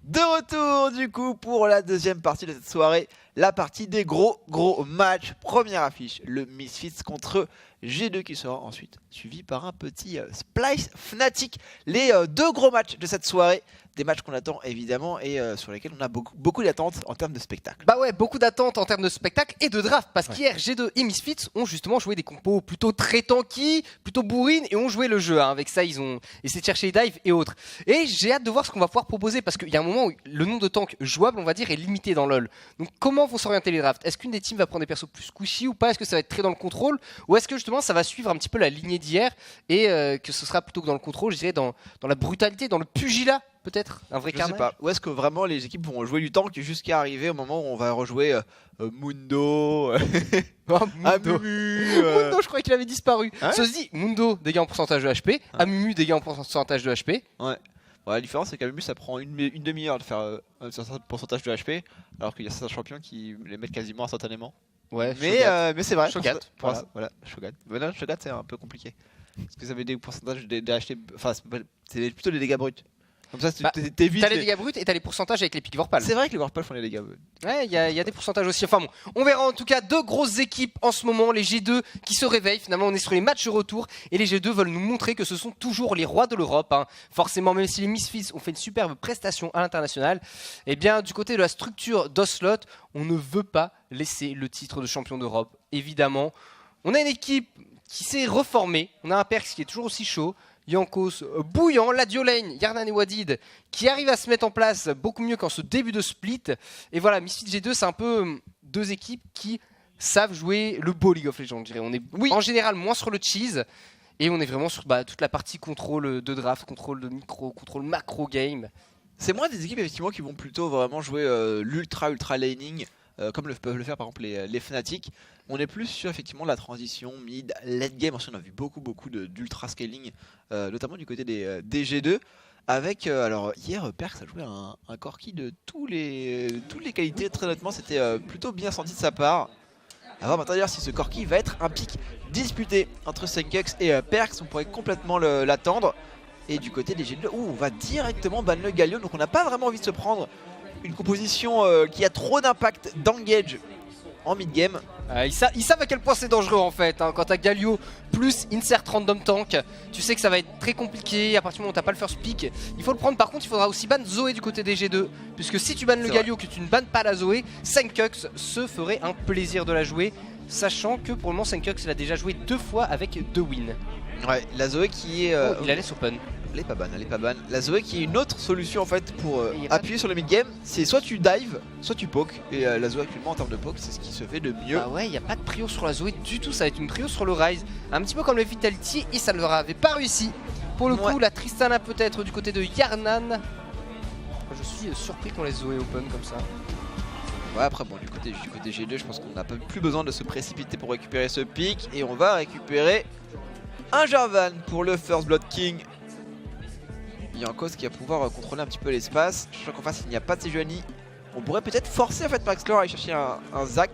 De retour du coup pour la deuxième partie de cette soirée, la partie des gros matchs. Première affiche, le Misfits contre G2 qui sera ensuite suivi par un petit Splyce Fnatic. Les deux gros matchs de cette soirée, des matchs qu'on attend évidemment et sur lesquels on a beaucoup d'attentes en termes de spectacle. Bah ouais, beaucoup d'attentes en termes de spectacle et de draft, parce qu'hier G2 et Misfits ont justement joué des compos plutôt très tanky, plutôt bourrines, et ont joué le jeu. Avec ça, ils ont essayé de chercher les dives et autres. Et j'ai hâte de voir ce qu'on va pouvoir proposer, parce qu'il y a un moment où le nombre de tanks jouables, on va dire, est limité dans LoL. Donc comment vont s'orienter les drafts? Est-ce qu'une des teams va prendre des persos plus squishy ou pas? Est-ce que ça va être très dans le contrôle? Ou est-ce que justement ça va suivre un petit peu la lignée d'hier et que ce sera plutôt que dans le contrôle, je dirais dans la brutalité, dans le pugilat? Peut-être un vrai carnage. Je sais pas. Ou est-ce que vraiment les équipes vont jouer du tank jusqu'à arriver au moment où on va rejouer Mundo, Amumu. Mundo, je croyais qu'il avait disparu. Ceci dit, Mundo dégâts en pourcentage de HP, Amumu dégâts en pourcentage de HP. Ouais. La différence c'est qu'Amumu ça prend une demi-heure de faire un certain pourcentage de HP, alors qu'il y a certains champions qui les mettent quasiment instantanément. Ouais. Mais c'est vrai. Shogat. Voilà, Shogat. Mais non, Shogat c'est un peu compliqué. Parce que ça avait des pourcentages de HP. Enfin, c'est plutôt des dégâts bruts. Comme ça, t'évites. T'as les dégâts bruts et t'as les pourcentages avec les pics Vorpal. C'est vrai que les Vorpal font les dégâts. Ouais, il y a des pourcentages aussi. Enfin bon, on verra en tout cas deux grosses équipes en ce moment. Les G2 qui se réveillent. Finalement, on est sur les matchs retour. Et les G2 veulent nous montrer que ce sont toujours les rois de l'Europe. Forcément, même si les Misfits ont fait une superbe prestation à l'international, eh bien, du côté de la structure d'Oslot, on ne veut pas laisser le titre de champion d'Europe. Évidemment, on a une équipe qui s'est reformée. On a un Perks qui est toujours aussi chaud. Jankos bouillant, la Diolane, Yarnan et Wadid qui arrivent à se mettre en place beaucoup mieux qu'en ce début de split. Et voilà, Misfits G2, c'est un peu deux équipes qui savent jouer le beau League of Legends, je dirais. On est en général moins sur le cheese et on est vraiment sur toute la partie contrôle de draft, contrôle de micro, contrôle macro game. C'est moins des équipes effectivement qui vont plutôt vraiment jouer l'ultra laning. Comme peuvent le faire par exemple les Fnatic. On est plus sur effectivement la transition mid late game. Ensuite on a vu beaucoup d'ultra scaling, notamment du côté des G2. Avec alors hier Perks a joué un Corki de toutes les qualités. Très honnêtement c'était plutôt bien senti de sa part. A voir maintenant d'ailleurs si ce Corki va être un pick disputé entre Senkux et Perks. On pourrait complètement l'attendre. Et du côté des G2, on va directement ban le Galio. Donc on n'a pas vraiment envie de se prendre une composition qui a trop d'impact d'engage en mid-game. Ils savent à quel point c'est dangereux en fait. Quand t'as Galio plus insert random tank, tu sais que ça va être très compliqué à partir du moment où t'as pas le first pick. Il faut le prendre. Par contre, il faudra aussi ban Zoé du côté des G2. Puisque si tu bannes le Galio, que tu ne bannes pas la Zoé, Senkux se ferait un plaisir de la jouer. Sachant que pour le moment, Senkux il a déjà joué 2 fois avec 2 wins. Ouais, la Zoé qui est. Il la laisse open. Elle est pas ban, La Zoé qui est une autre solution en fait pour appuyer sur le mid-game, c'est soit tu dive, soit tu poke. Et la Zoé actuellement en termes de poke, c'est ce qui se fait de mieux. Ah ouais, il n'y a pas de prio sur la Zoé du tout, ça va être une prio sur le Ryze. Un petit peu comme le Vitality et ça ne leur avait pas réussi. Pour le coup, la Tristana peut-être du côté de Yarnan. Je suis surpris qu'on laisse Zoé open comme ça. Ouais, après bon, du côté G2, je pense qu'on n'a plus besoin de se précipiter pour récupérer ce pick. Et on va récupérer un Jarvan pour le First Blood King. Jankos qui va pouvoir contrôler un petit peu l'espace. Je crois qu'en face il n'y a pas de Sejuani. On pourrait peut-être forcer en fait Maxlore à aller chercher un Zac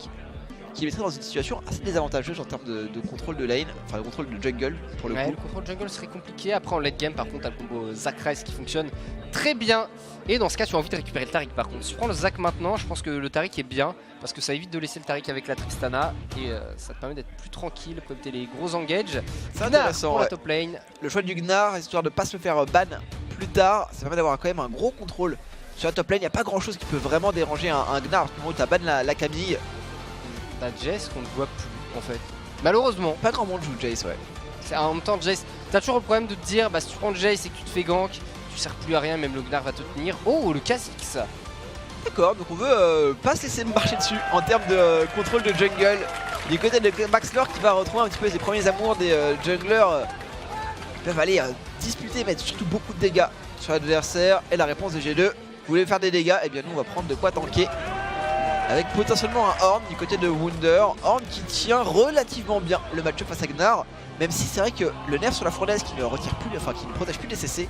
qui mettrait dans une situation assez désavantageuse en termes de contrôle de lane, enfin de contrôle de jungle pour le coup. Le contrôle jungle serait compliqué. Après en late game par contre t'as le combo Zac Ryze qui fonctionne très bien. Et dans ce cas tu as envie de récupérer le Taric par contre. Si tu prends le Zac maintenant, je pense que le Taric est bien parce que ça évite de laisser le Taric avec la Tristana et ça te permet d'être plus tranquille pour éviter les gros engages. C'est intéressant pour la top lane. Le choix du Gnar histoire de pas se le faire ban plus tard, ça permet d'avoir quand même un gros contrôle sur la top lane. Il n'y a pas grand chose qui peut vraiment déranger un Gnar. Au moment où tu as ban la Camille. T'as Jace qu'on ne voit plus en fait. Malheureusement. Pas grand monde joue Jace, ouais. En même temps, Jace, t'as toujours le problème de te dire, bah si tu prends Jace et que tu te fais gank, tu sers plus à rien, même le Gnar va te tenir. Oh, le Kha'Zix. D'accord, donc on veut pas se laisser marcher dessus en termes de contrôle de jungle. Du côté de Maxlore qui va retrouver un petit peu ses premiers amours des junglers qui peuvent aller disputer, mettre surtout beaucoup de dégâts sur l'adversaire. Et la réponse de G2, vous voulez faire des dégâts, et bien nous on va prendre de quoi tanker. Avec potentiellement un Horn du côté de Wunder. Horn qui tient relativement bien le match-up face à Gnar. Même si c'est vrai que le nerf sur la fournaise qui ne retire plus, enfin qui ne protège plus les CC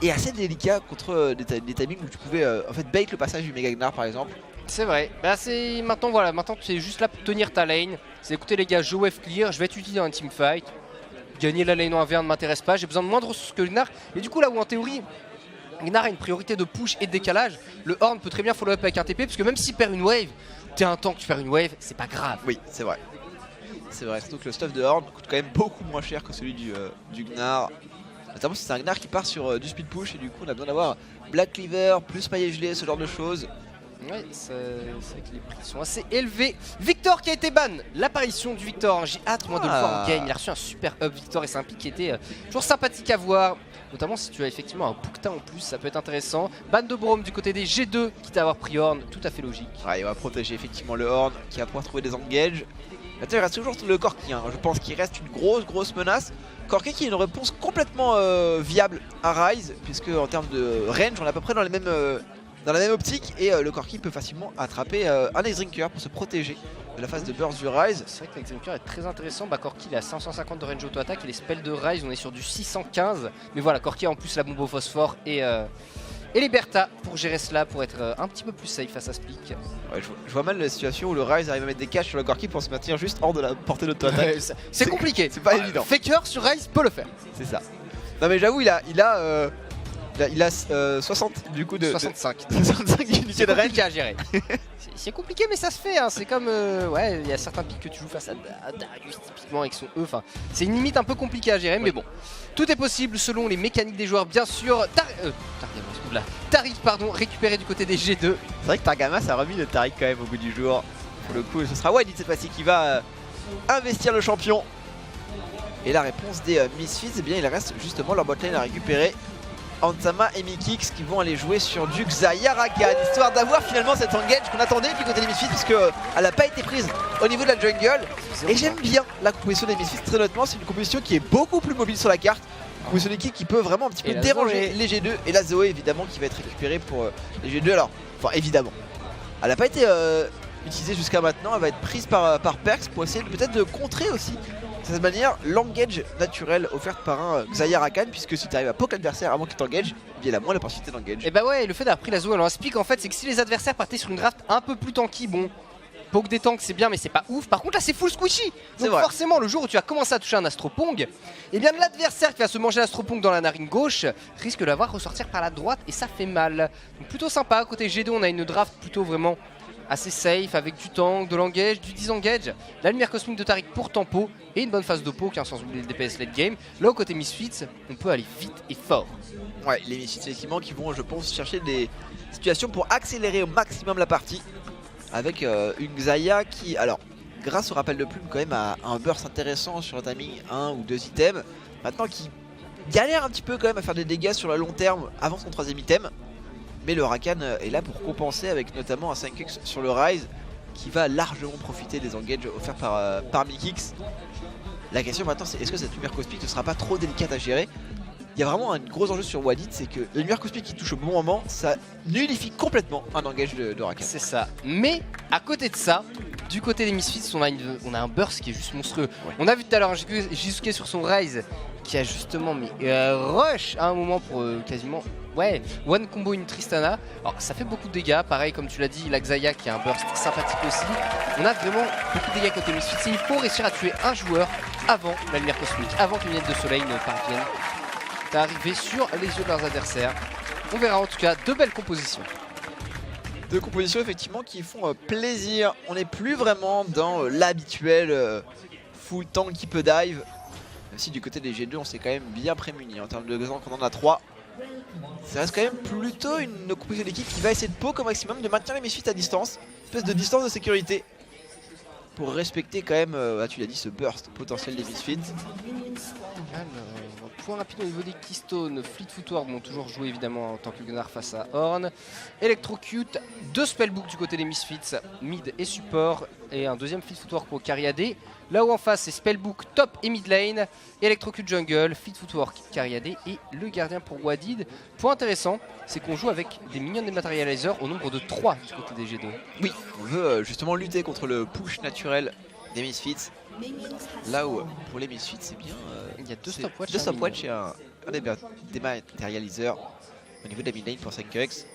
est assez délicat contre des timings où tu pouvais en fait bait le passage du Mega Gnar par exemple. C'est vrai, bah c'est maintenant voilà, maintenant tu es juste là pour tenir ta lane. C'est écoutez les gars, je wave clear, je vais être utile dans un teamfight. Gagner la lane en 1v1 ne m'intéresse pas, j'ai besoin de moins de ressources que Gnar. Et du coup là où en théorie Gnar a une priorité de push et de décalage, le Horn peut très bien follow up avec un TP, parce que même s'il perd une wave, t'es un tank, tu perds une wave, c'est pas grave. Oui, c'est vrai. C'est vrai, surtout que le stuff de Horn coûte quand même beaucoup moins cher que celui du Gnar. Notamment si c'est un Gnar qui part sur du speed push et du coup on a besoin d'avoir Black Cleaver, plus maillet gelé, ce genre de choses. Ouais, c'est vrai que les prix sont assez élevés. Victor qui a été ban, l'apparition du Victor, hein, j'ai hâte moi de le voir en game. Il a reçu un super up Victor et c'est un pick qui était toujours sympathique à voir. Notamment si tu as effectivement un Bouquetin en plus, ça peut être intéressant. Ban de Brome du côté des G2, quitte à avoir pris Horn, tout à fait logique. Ouais, il va protéger effectivement le Horn qui va pouvoir trouver des engages. Maintenant il reste toujours le Corki, hein. Je pense qu'il reste une grosse menace. Corki qui est une réponse complètement viable à Ryze, puisque en termes de range on est à peu près dans la même optique et le Corki peut facilement attraper un X-Drinker pour se protéger de la phase de burst du Ryze. C'est vrai que l'X-Drinker est très intéressant. Corki il a 550 de range auto-attaque et les spells de Ryze on est sur du 615. Mais voilà, Corki a en plus la bombe au phosphore et les Bertha pour gérer cela, pour être un petit peu plus safe face à Splik. Ouais, je vois mal la situation où le Ryze arrive à mettre des caches sur le Corki pour se maintenir juste hors de la portée d'auto-attaque. Ouais, c'est compliqué. C'est pas évident. Faker sur Ryze peut le faire. C'est ça. Non mais j'avoue il a 60 du coup de 65. 65 unités de range. Compliqué à gérer. C'est compliqué mais ça se fait, hein. C'est comme ouais, il y a certains pics que tu joues face à Darius typiquement avec son E, enfin c'est une limite un peu compliquée à gérer, mais bon, tout est possible selon les mécaniques des joueurs bien sûr. Tarif pardon, récupéré du côté des G2. C'est vrai que Targamas a remis le Tariq quand même au bout du jour. Pour le coup ce sera Wadid cette fois-ci qui va investir le champion. Et la réponse des Misfits, eh bien il reste justement leur botlane à récupérer. Ansama et Mikix qui vont aller jouer sur du Xayah Rakan, histoire d'avoir finalement cette engage qu'on attendait du côté des Misfits, puisque elle n'a pas été prise au niveau de la jungle. Et j'aime bien la composition des Misfits, très honnêtement c'est une composition qui est beaucoup plus mobile sur la carte, une composition d'équipe qui peut vraiment un petit peu déranger les G2, et la Zoé évidemment qui va être récupérée pour les G2. Alors, enfin évidemment, elle n'a pas été utilisée jusqu'à maintenant, elle va être prise par Perks pour essayer peut-être de contrer aussi de cette manière l'engage naturel offerte par un Xayah Rakan, puisque si tu arrives à poke l'adversaire avant qu'il t'engage, il a moins l'opportunité d'engage. Et bah ouais, le fait d'avoir pris la Zoé en speak en fait, c'est que si les adversaires partaient sur une draft un peu plus tanky, bon, poke des tanks c'est bien mais c'est pas ouf. Par contre là c'est full squishy. Donc forcément le jour où tu as commencé à toucher un Astropong, et bien l'adversaire qui va se manger l'Astropong dans la narine gauche risque de l'avoir ressortir par la droite et ça fait mal. Donc plutôt sympa, côté G2 on a une draft plutôt vraiment assez safe avec du tank, de l'engage, du disengage, la lumière cosmique de Tariq pour tempo et une bonne phase de poke, hein, sans oublier le DPS late game. Là au côté Misfits, on peut aller vite et fort. Ouais, les Misfits effectivement qui vont je pense chercher des situations pour accélérer au maximum la partie avec une Xayah qui, alors grâce au rappel de plume quand même a un burst intéressant sur le timing 1 ou 2 items, maintenant qui galère un petit peu quand même à faire des dégâts sur le long terme avant son 3ème item. Mais le Rakan est là pour compenser avec notamment un 5x sur le Ryze qui va largement profiter des engages offerts par Mikix. La question maintenant c'est est-ce que cette lumière cosmique ne sera pas trop délicate à gérer? Il y a vraiment un gros enjeu sur Wadid, c'est que la lumière cosmique qui touche au bon moment, ça nullifie complètement un engage de Rakan. C'est ça. Mais à côté de ça, du côté des Misfits, on a un burst qui est juste monstrueux. Ouais. On a vu tout à l'heure Jisuke sur son Ryze qui a justement mis rush à un moment pour quasiment... Ouais, one combo une Tristana. Alors ça fait beaucoup de dégâts, pareil comme tu l'as dit, la Xayah qui a un burst sympathique aussi. On a vraiment beaucoup de dégâts côté Misfits. Il faut réussir à tuer un joueur avant la lumière cosmique, avant que les lunettes de soleil ne parviennent à arriver sur les yeux de leurs adversaires. On verra en tout cas de belles compositions. Deux compositions effectivement qui font plaisir. On n'est plus vraiment dans l'habituel full tank qui peut dive. Même si du côté des G2 on s'est quand même bien prémuni en termes de gazon qu'on en a 3. Ça reste quand même plutôt une composition d'équipe qui va essayer de poke au maximum, de maintenir les Misfits à distance, une espèce de distance de sécurité pour respecter quand même, tu l'as dit, ce burst potentiel des Misfits. Alors, point rapide au niveau des Keystone, Fleet Footwork vont toujours jouer évidemment en tant que Gunnar face à Horn. Electrocute, 2 spellbooks du côté des Misfits, mid et support, et un deuxième Fleet Footwork pour carry AD. Là où en face c'est spellbook top et mid lane, Electrocute jungle, Fleet Footwork carry AD et le gardien pour Wadid. Point intéressant, c'est qu'on joue avec des minions dématérialiseurs au nombre de 3 du côté des G2. Oui, on veut justement lutter contre le push naturel des Misfits. Là où pour les Misfits c'est bien, il y a 2 stopwatch et un dématérialiseur au niveau de la mid lane pour 5x.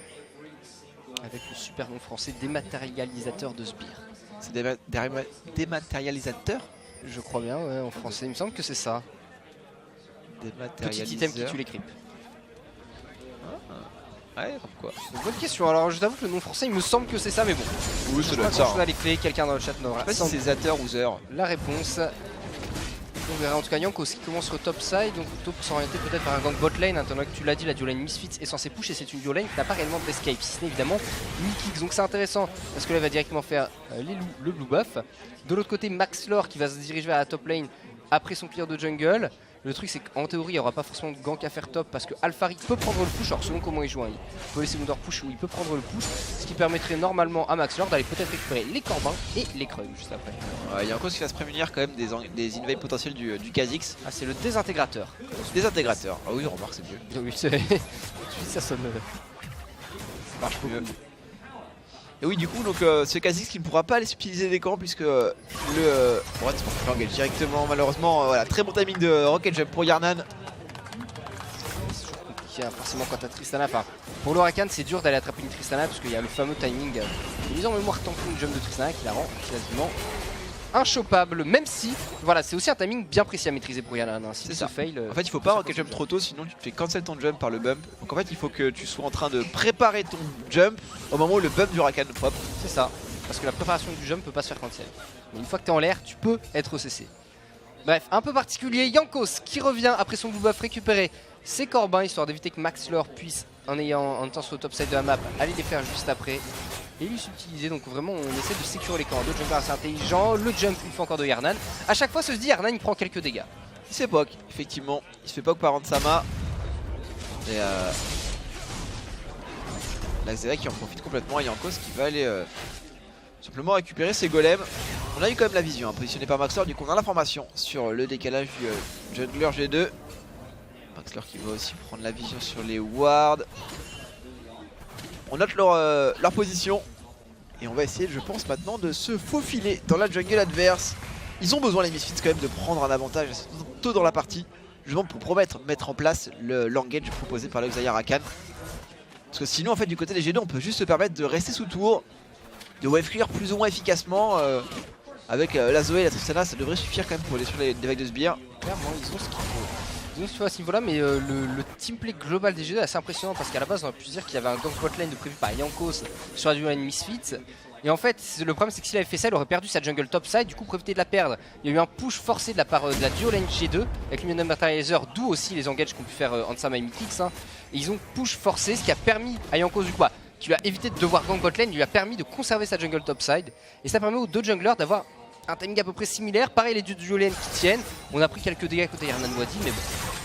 Avec le super nom français dématérialisateur de sbire. C'est dématérialisateur? Je crois bien, ouais, en français, il me semble que c'est ça. Petit item qui tue les creeps. Ouais, comme quoi. Bonne question, alors je t'avoue que le nom français il me semble que c'est ça, mais bon. Oui, ça doit être ça. Je les clés, quelqu'un dans le chat n'aura pas si c'est Zater ou Zer. la réponse. On verra en tout cas Yankos qui commence sur top side, donc plutôt pour s'orienter peut-être vers un gang bot lane, hein, que tu l'as dit, la duo lane Misfits est censée push et c'est une duo lane qui n'a pas réellement d'escape, si ce n'est évidemment Mikix, donc c'est intéressant parce que là il va directement faire les loups, le blue buff. De l'autre côté Maxlor qui va se diriger vers la top lane après son clear de jungle. Le truc c'est qu'en théorie il n'y aura pas forcément de gank à faire top parce que Alphari peut prendre le push, alors selon comment il joue, hein, il peut laisser Wonder push ou il peut prendre le push, ce qui permettrait normalement à Maxlor d'aller peut-être récupérer les Corbins et les Krugs juste après. Il y a encore ce qui va se prémunir quand même des invades potentiels du Kha'Zix. Ah c'est le désintégrateur. Désintégrateur, ah oui on remarque c'est mieux. Oui c'est... ça sonne... ça marche mieux. Et oui du coup donc ce Kha'Zix qui ne pourra pas aller subtiliser les camps puisque le engage directement malheureusement voilà, très bon timing de Rocket Jump pour Yarnan. C'est toujours compliqué hein, forcément quand t'as Tristana, enfin pour l'Huracan c'est dur d'aller attraper une Tristana parce qu'il y a le fameux timing de mise en mémoire tampon jump de Tristana qui la rend quasiment inchopable, même si voilà c'est aussi un timing bien précis à maîtriser pour Yarnan, hein. Si c'est ça fail, en fait il faut pas rocket jump trop tôt sinon tu te fais cancel ton jump par le bump, donc en fait il faut que tu sois en train de préparer ton jump au moment où le bump du Huracan pop. C'est ça, parce que la préparation du jump peut pas se faire cancel, mais une fois que t'es en l'air tu peux être CC. Bref, un peu particulier, Yankos qui revient après son blue buff récupérer ses Corbins histoire d'éviter que Maxlor puisse en étant sur le top side de la map aller les faire juste après et lui s'utiliser, donc vraiment on essaie de sécuriser les camps. Le jumper assez intelligent, le jump une fois encore de Yarnan. A chaque fois se dit Yarnan il prend quelques dégâts. Il se fait poke, effectivement, il se fait poke par Ansama. Et la Xera qui en profite complètement et Yankos qui va aller simplement récupérer ses golems. On a eu quand même la vision hein, positionnée par Maxlor, du coup on a l'information sur le décalage du jungler G2. Maxlor qui va aussi prendre la vision sur les wards. On note leur position et on va essayer je pense maintenant de se faufiler dans la jungle adverse. Ils ont besoin les Misfits quand même de prendre un avantage assez tôt dans la partie, justement pour mettre en place l'engage proposé par le Xayah Rakan. Parce que sinon en fait du côté des G2 on peut juste se permettre de rester sous tour, de wave clear plus ou moins efficacement avec la Zoé et la Tristana, ça devrait suffire quand même pour aller sur des vagues de sbires. Clairement ils ont ce qu'il faut. Ils ont ce qu'il faut à ce niveau là, mais le teamplay global des G2 est assez impressionnant parce qu'à la base on a pu se dire qu'il y avait un gank botlane de prévu par Yankos sur la duo lane Misfits. Et en fait le problème c'est que s'il avait fait ça il aurait perdu sa jungle topside, du coup profiter de la perdre. Il y a eu un push forcé de la part de la duo lane G2 avec Luminum Materializer, d'où aussi les engages qu'ont pu faire Ansama et Mythix hein. Et ils ont push forcé, ce qui a permis à Yankos du coup qui lui a évité de devoir gank botlane, lui a permis de conserver sa jungle topside. Et ça permet aux deux junglers d'avoir un timing à peu près similaire. Pareil les deux duo lanes qui tiennent. On a pris quelques dégâts côté Yarnan Wadi, mais bon,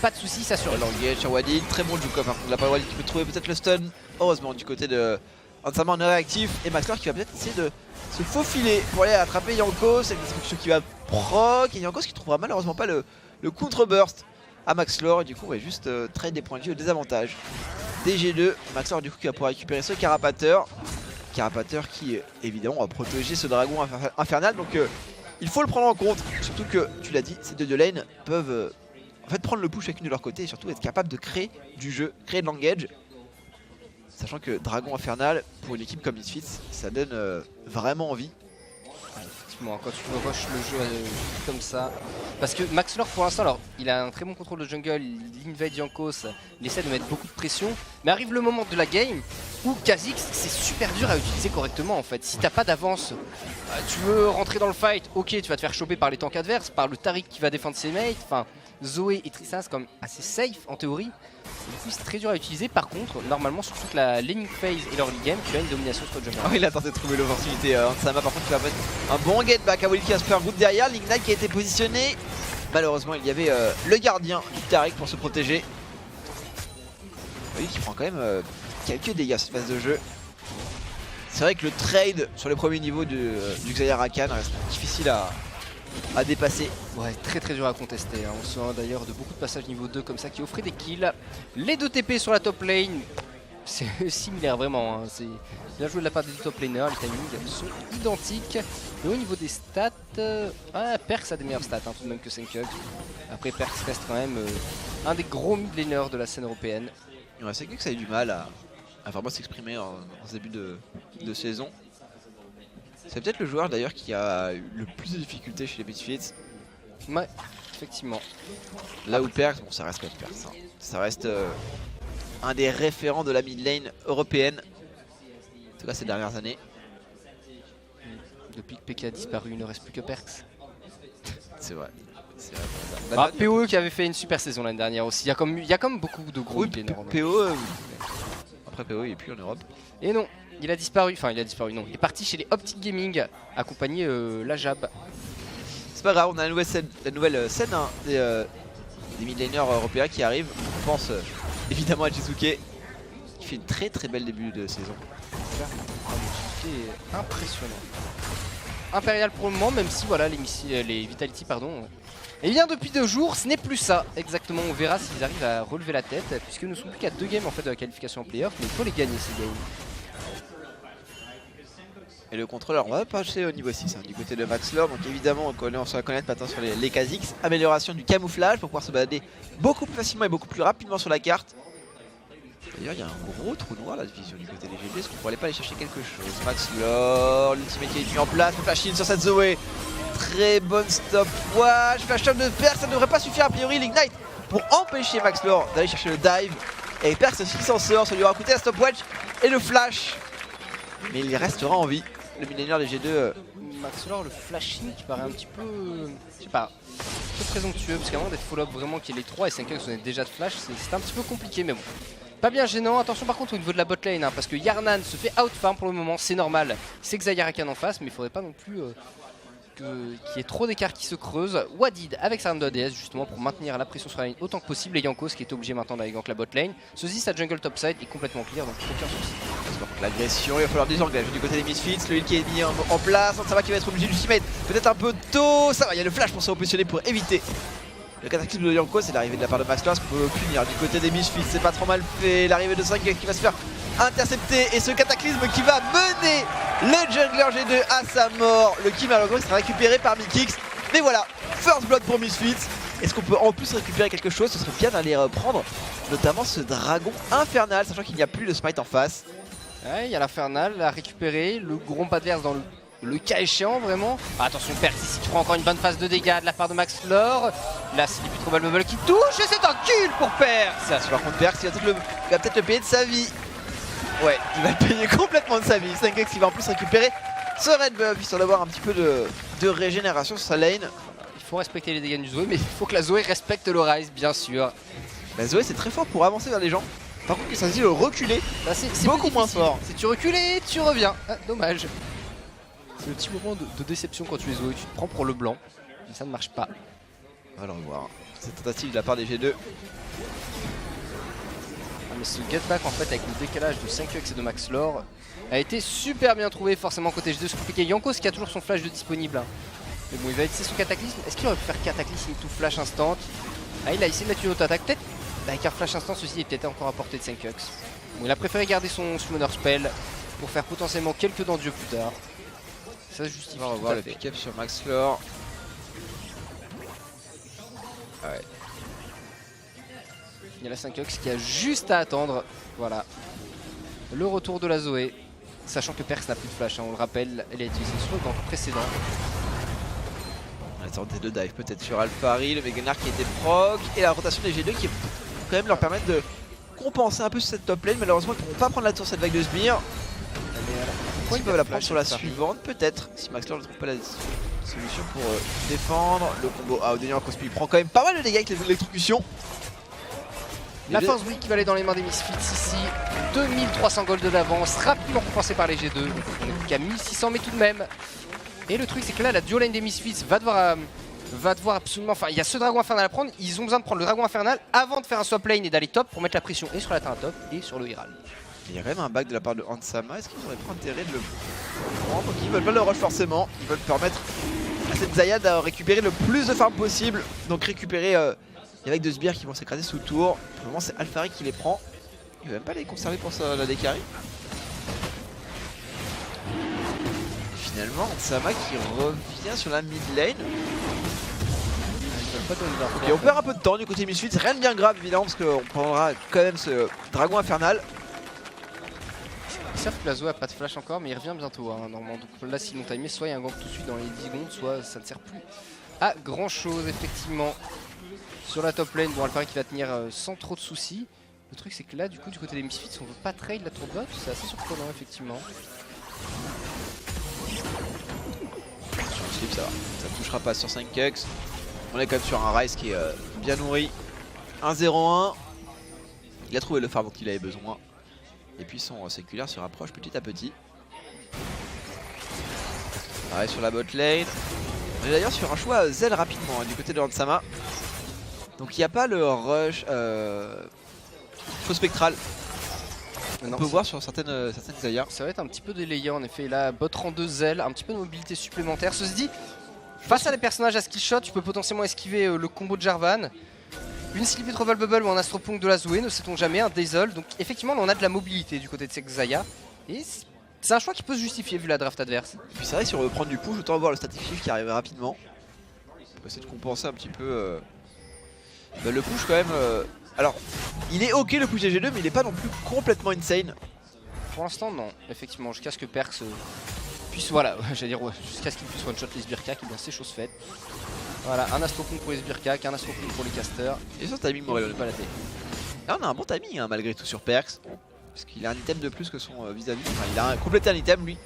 pas de soucis, ça sur l'engage sur Wadi, très bon Juka par contre, la part Wadi qui peut trouver peut-être le stun. Heureusement du côté de Ansama on est réactif et Maxlor qui va peut-être essayer de se faufiler pour aller attraper Yankos. C'est une destruction qui va proc et Yankos qui trouvera malheureusement pas le contre burst à Maxlor et du coup on va juste trade des points de vie au désavantage des G2. Maxlor du coup qui va pouvoir récupérer ce carapateur qui évidemment va protéger ce dragon infernal, donc il faut le prendre en compte, surtout que tu l'as dit, ces deux lanes peuvent en fait prendre le push chacune de leur côté et surtout être capable de créer du jeu, créer de l'engage, sachant que dragon infernal pour une équipe comme Misfits ça donne vraiment envie. Quand tu rush le jeu comme ça, parce que Maxlor pour l'instant alors il a un très bon contrôle de jungle, il invade Yankos, il essaie de mettre beaucoup de pression, mais arrive le moment de la game où Kha'Zix c'est super dur à utiliser correctement en fait. Si t'as pas d'avance, tu veux rentrer dans le fight, ok tu vas te faire choper par les tanks adverses, par le Taric qui va défendre ses mates, enfin Zoé et Tristana c'est quand même assez safe en théorie. Du coup c'est très dur à utiliser, par contre normalement sur toute la laning phase et l'early game tu as une domination sur le jungle. Oh, il a tenté de trouver l'opportunité, Ansama par contre qui va mettre un bon get back à Will qui va se faire groupe derrière, Lignite qui a été positionné. Malheureusement il y avait le gardien du Taric pour se protéger. Lui qui prend quand même quelques dégâts cette phase de jeu. C'est vrai que le trade sur les premiers niveaux du Xayah Rakan reste difficile à dépasser. Ouais, très dur à contester, hein. On se souvient d'ailleurs de beaucoup de passages niveau 2 comme ça qui offraient des kills. Les deux TP sur la top lane, c'est similaire vraiment, hein. C'est bien joué de la part des deux top laners, les timings sont identiques. Et au niveau des stats, Perkz a des meilleures stats hein, tout de même que Senkug. Après Perkz reste quand même un des gros mid laners de la scène européenne. Ouais, c'est que ça a eu du mal à vraiment s'exprimer en ce début de saison. C'est peut-être le joueur d'ailleurs qui a eu le plus de difficultés chez les Misfits. Ouais, effectivement. Là où Perkz, bon ça reste pas Perkz, hein. Ça reste un des référents de la mid lane européenne. En tout cas ces dernières années. Depuis que PK a disparu, il ne reste plus que Perkz. C'est vrai. POE qui avait fait une super saison l'année dernière aussi. Il y a comme beaucoup de gros oui, PO. Après PO il est plus en Europe. Et non, il a disparu. Enfin il a disparu non. Il est parti chez les Optic Gaming accompagné la Jab. C'est pas grave, on a la nouvelle scène hein, des mid laners européens qui arrivent. On pense évidemment à Jisuke qui fait une très très belle début de saison. Jisuke est impressionnant. Impérial pour le moment, même si voilà les Vitality pardon. Et bien depuis 2 jours, ce n'est plus ça exactement. On verra s'ils arrivent à relever la tête, puisque nous ne sommes plus qu'à 2 games en fait de la qualification en playoff, mais il faut les gagner ces games. Et le contrôleur, on va passer au niveau 6 hein, du côté de Maxlor. Donc évidemment on va connaître maintenant sur les Kha'Zix. Amélioration du camouflage pour pouvoir se balader beaucoup plus facilement et beaucoup plus rapidement sur la carte. D'ailleurs il y a un gros trou noir la division du côté des GG. Est-ce qu'on pourrait pas aller chercher quelque chose? Maxlor, l'ultimate qui est mis en place, le flash in sur cette Zoé. Très bonne stopwatch, flash up de Perkz, ça ne devrait pas suffire a priori l'ignite pour empêcher Maxlor d'aller chercher le dive. Et Perkz aussi s'en sort, ça lui aura coûté la stopwatch et le flash. Mais il restera en vie. Le millénaire des G2. Maxlor, le flashing qui paraît un petit peu, je sais pas, un peu présomptueux parce qu'avant des follow-up vraiment qui est les 3 et 5 on est déjà de flash, c'est un petit peu compliqué mais bon. Pas bien gênant, attention par contre au niveau de la bot lane hein, parce que Yarnan se fait outfarm pour le moment, c'est normal. C'est Xayah en face mais il faudrait pas non plus qu'il y ait trop d'écart qui se creusent. Wadid avec sa run de ADS justement pour maintenir la pression sur la ligne autant que possible et Jankos qui est obligé maintenant d'aller gank la bot lane. Ceci sa jungle topside est complètement clear donc aucun souci. L'agression, il va falloir désengager du côté des Misfits, le heal qui est mis en place, ça va qui va être obligé d'ultimate peut-être un peu tôt, ça va, il y a le flash pour se repositionner pour éviter le cataclysme de Jankos, c'est l'arrivée de la part de Maxlor, ce qu'on peut punir du côté des Misfits, c'est pas trop mal fait, l'arrivée de 5 qui va se faire intercepter et ce cataclysme qui va mener le jungler G2 à sa mort, le kill malheureusement sera récupéré par Mikix, mais voilà, first blood pour Misfits. Est-ce qu'on peut en plus récupérer quelque chose? Ce serait bien d'aller prendre notamment ce dragon infernal, sachant qu'il n'y a plus de smite en face. Ouais, il y a l'infernal à récupérer, le gromp adverse dans le cas échéant vraiment. Ah, attention Perkz ici qui prend encore une bonne phase de dégâts de la part de Maxlor. Là c'est du Trouble Bubble qui touche et c'est un kill pour Perkz. Par contre Perkz il va peut-être le payer de sa vie. Ouais, il va le payer complètement de sa vie. 5x qui va en plus récupérer ce red buff histoire d'avoir un petit peu de régénération sur sa lane. Il faut respecter les dégâts du Zoé mais il faut que la Zoé respecte le Rise bien sûr. La Zoé c'est très fort pour avancer vers les gens. Par contre, il s'agit de reculer, c'est beaucoup moins fort. Si tu recules et tu reviens, ah, dommage. C'est le petit moment de déception quand tu es Zoé, tu te prends pour le blanc, mais ça ne marche pas. On va le revoir. Cette tentative de la part des G2. Ah, mais ce get back en fait avec le décalage de 5x et de Maxlor a été super bien trouvé forcément côté G2, c'est compliqué. Jankos qui a toujours son flash de disponible. Hein. Mais bon, il va essayer son cataclysme. Est-ce qu'il aurait pu faire cataclysme tout flash instant? Ah, il a essayé de mettre une autre attaque peut-être. Avec un flash instant, ceci est peut-être encore à portée de 5x. Bon, il a préféré garder son summoner spell pour faire potentiellement quelques dents Dieu plus tard. Ça se justifie. On va revoir le pick-up sur Maxlor. Ouais. Il y a la 5x qui a juste à attendre. Voilà. Le retour de la Zoé. Sachant que Perkz n'a plus de flash, hein, on le rappelle, elle a été utilisée sur le gank précédent. On a tenté de dive peut-être sur Alphari, le Meganar qui était proc et la rotation des G2 qui quand même leur permettre de compenser un peu cette top lane. Malheureusement ils ne pourront pas prendre la tour cette vague de sbire. Ils peuvent la prendre sur la suivante peut-être si Maxlor ne trouve pas la solution pour défendre. Le combo out de Jankos il prend quand même pas mal de dégâts avec l'électrocution. La force oui qui va aller dans les mains des Misfits ici. 2300 gold d'avance, rapidement compensé par les G2. On est plus qu'à 1600 mais tout de même. Et le truc c'est que là la duo lane des Misfits va devoir absolument, enfin il y a ce dragon infernal à prendre, ils ont besoin de prendre le dragon infernal avant de faire un swap lane et d'aller top pour mettre la pression et sur la turret top et sur le Hiral. Il y a quand même un back de la part de Hansama, est-ce qu'ils auraient pas intérêt de le prendre? Donc ils veulent pas le rush forcément, ils veulent permettre à cette Xayah de récupérer le plus de farm possible, donc récupérer avec deux sbires qui vont s'écraser sous tour. Pour le moment c'est Alphari qui les prend, il va même pas les conserver pour la décarry. Finalement Hansama qui revient sur la mid lane. Et on perd un peu de temps du côté Misfits, rien de bien grave évidemment parce qu'on prendra quand même ce dragon infernal. Certes que la Zoé a pas de flash encore mais il revient bientôt hein, normalement. Donc là s'ils l'ont timé, soit il y a un gank tout de suite dans les 10 secondes, soit ça ne sert plus à grand chose effectivement. Sur la top lane, bon Alphari qui va tenir sans trop de soucis. Le truc c'est que là du coup du côté des Misfits on veut pas trade la tour bot, c'est assez surprenant effectivement. Ça va, ça ne touchera pas sur 5 Kux. On est quand même sur un Ryze qui est bien nourri. 1-0-1. Il a trouvé le phare dont il avait besoin. Et puis son séculaire se rapproche petit à petit. Pareil sur la bot lane. On est d'ailleurs sur un choix Zell rapidement du côté de Lansama. Donc il n'y a pas le rush faux spectral. On peut voir sur certaines Xayah. Ça va être un petit peu délayé en effet. Là, bot rang 2 Zell, un petit peu de mobilité supplémentaire. Ceci dit, face à des personnages à skill shot, tu peux potentiellement esquiver le combo de Jarvan. Une Sleepy Trouble Bubble ou un Astropunk de la Zoé, ne sait-on jamais, un Dazzle. Donc effectivement, là, on a de la mobilité du côté de ces Xayah. Et c'est un choix qui peut se justifier vu la draft adverse. Et puis c'est vrai que si on veut prendre du push, autant voir le static shift qui arrive rapidement. Pour essayer de compenser un petit peu le push quand même. Alors, il est ok le push des G2, mais il est pas non plus complètement insane. Pour l'instant, non. Effectivement, jusqu'à ce que Perks puisse, voilà, j'allais dire, ouais, jusqu'à ce qu'il puisse one-shot les Sbirkak, et bien c'est chose faite. Voilà, un Astropunk pour les Sbirkak, un Astropunk pour les casters. Et sur timing Morello. Là on a un bon timing hein, malgré tout sur Perks. Parce qu'il a un item de plus que son vis-à-vis. Enfin, il a complété un item lui.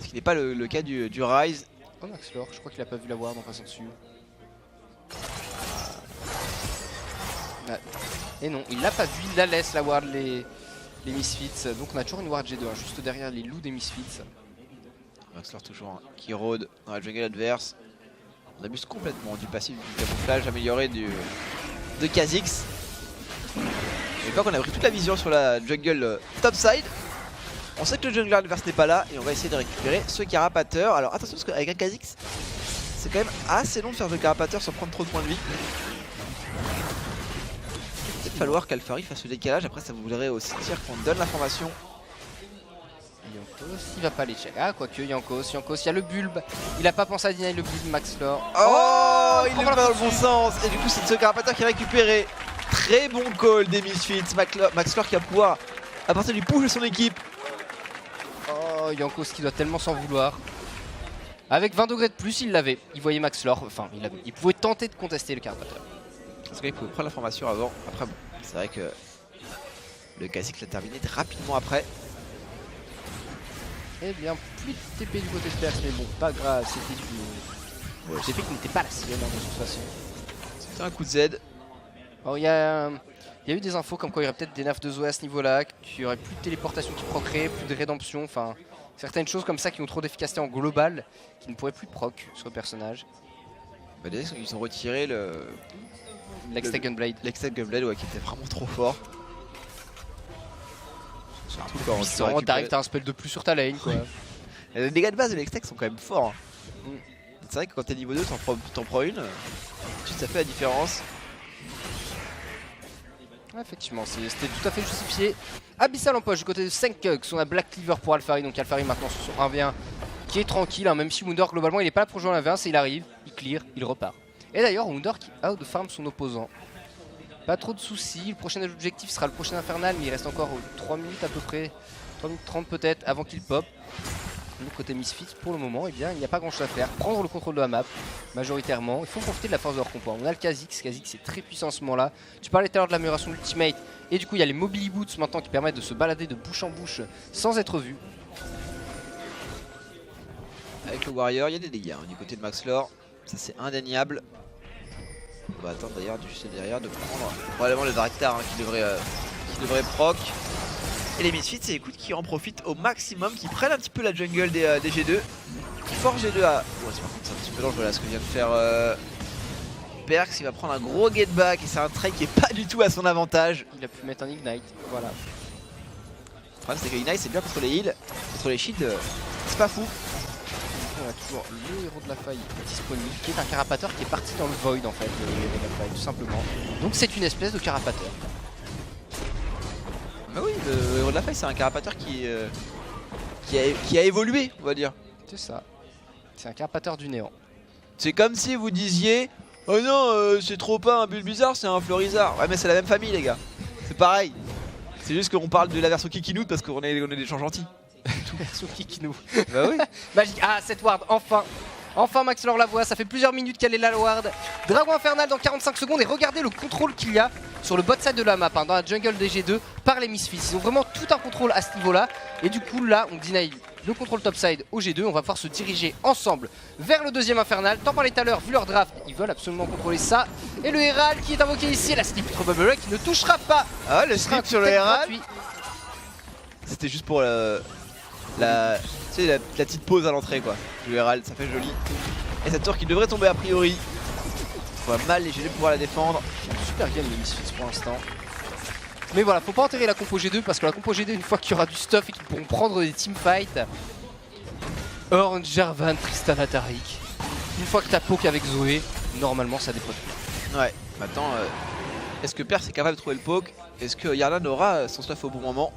Ce qui n'est pas le cas du Ryze. Oh Maxlore, je crois qu'il a pas vu la ward en passant dessus. Ah. Et non, il l'a pas vu, il la laisse la ward les Misfits. Donc on a toujours une ward G2 hein, juste derrière les loups des Misfits. Maxlore toujours hein, qui rôde dans la jungle adverse. On abuse complètement du passif du camouflage amélioré de Kha'Zix. Je crois qu'on a pris toute la vision sur la jungle topside. On sait que le jungler adverse n'est pas là et on va essayer de récupérer ce carapateur. Alors attention parce qu'avec un Kha'Zix, c'est quand même assez long de faire le carapateur sans prendre trop de points de vie. Il va peut-être falloir qu'Alphari fasse le décalage. Après ça voudrait aussi dire qu'on donne l'information. Jankos, il va pas les check. Ah, quoique, Jankos, il y a le bulbe. Il a pas pensé à deny le bulbe Maxlore. Oh, il est pas dans le bon sens. Et du coup, c'est ce carapateur qui est récupéré. Très bon call des Misfits. Maxlore qui va pouvoir apporter du push de son équipe. Oh, Jankos qui doit tellement s'en vouloir. Avec 20 degrés de plus, il l'avait. Il voyait Maxlore. Enfin, il pouvait tenter de contester le carapateur. Parce qu'il pouvait prendre l'information avant. Après, bon, c'est vrai que le Kha'Zix l'a terminé rapidement après. Eh bien, plus de TP du côté de Perks, mais bon, pas grave, c'était du... Ouais, TP qui n'était pas la sienne hein, de toute façon. C'était un coup de Z. Alors, il y a eu des infos comme quoi il y aurait peut-être des nafs de Zoé à ce niveau-là, qu'il y aurait plus de téléportation qui procerait, plus de rédemption, enfin... Certaines choses comme ça qui ont trop d'efficacité en global, qui ne pourraient plus proc sur le personnage. Bah déjà, ils ont retiré l'Extec Gunblade. L'Extec Gunblade, ouais, qui était vraiment trop fort. Surtout quand t'arrives, t'as un spell de plus sur ta lane quoi. Les dégâts de base de l'Extec sont quand même forts. C'est vrai que quand t'es niveau 2, t'en prends une, ça fait la différence. Ouais, effectivement, c'était tout à fait justifié. Abyssal en poche du côté de 5 Kux, on a Black Cleaver pour Alphari, donc Alphari maintenant sur son 1v1 qui est tranquille, hein, même si Woundor globalement il est pas là pour jouer en 1v1, c'est il arrive, il clear, il repart. Et d'ailleurs Woundor qui out de farm son opposant. Pas trop de soucis, le prochain objectif sera le prochain Infernal, mais il reste encore 3 minutes à peu près, 3 minutes 30 peut-être avant qu'il pop. Le côté Misfits pour le moment, eh bien, il n'y a pas grand chose à faire. Prendre le contrôle de la map, majoritairement. Il faut profiter de la force de leur compo. On a le Kha'Zix, Kha'Zix est très puissant en ce moment-là. Tu parlais tout à l'heure de l'amélioration de l'ultimate. Et du coup, il y a les Mobily Boots maintenant qui permettent de se balader de bouche en bouche sans être vu. Avec le Warrior, il y a des dégâts hein, du côté de Maxlore. Ça, c'est indéniable. On va attendre d'ailleurs juste derrière de prendre probablement le Draktar hein, qui devrait proc. Et les Misfits, c'est écoute qui en profitent au maximum, qui prennent un petit peu la jungle des G2, qui forcent G2 à... Ouais, c'est par contre c'est un petit peu dangereux là ce que vient de faire Perks, il va prendre un gros get back et c'est un trade qui est pas du tout à son avantage. Il a pu mettre un Ignite, voilà. Le problème c'est que Ignite c'est bien contre les heals, contre les shields, c'est pas fou. On a toujours le héros de la faille disponible, qui est un carapateur qui est parti dans le void en fait, le héros de la faille tout simplement. Donc c'est une espèce de carapateur. Bah oui, le héros de la faille c'est un carapateur qui a évolué, on va dire. C'est ça. C'est un carapateur du néant. C'est comme si vous disiez oh non, c'est trop pas un Bulbizarre, c'est un Florizarre. Ouais mais c'est la même famille les gars. C'est pareil. C'est juste qu'on parle de la version Kikinoot parce qu'on est des gens gentils. Version Kikinoot. Bah oui. Magique. Ah, cette ward, enfin. Enfin Maxlor la voit, ça fait plusieurs minutes qu'elle est là, Ward. Dragon Infernal dans 45 secondes et regardez le contrôle qu'il y a sur le bot side de la map, hein, dans la jungle des G2 par les Misfits. Ils ont vraiment tout un contrôle à ce niveau-là. Et du coup là, on deny le contrôle topside au G2. On va pouvoir se diriger ensemble vers le deuxième Infernal. T'en parlais tout à l'heure, vu leur draft, ils veulent absolument contrôler ça. Et le Herald qui est invoqué ici, la slip probablement qui ne touchera pas. Ah, le slip sur le Herald. Gratuit. C'était juste pour la petite pause à l'entrée quoi. Le Herald, ça fait joli. Et cette tour qui devrait tomber a priori. On voit mal les G2 pouvoir la défendre. Super game les Misfits pour l'instant. Mais voilà, faut pas enterrer la compo G2 parce que la compo G2, une fois qu'il y aura du stuff et qu'ils pourront prendre des teamfights. Ornn, Jarvan, Tristana, Taric. Une fois que t'as poke avec Zoé, normalement ça dépote. Ouais, maintenant, est-ce que Perse est capable de trouver le poke? Est-ce que Yarlan aura son stuff au bon moment?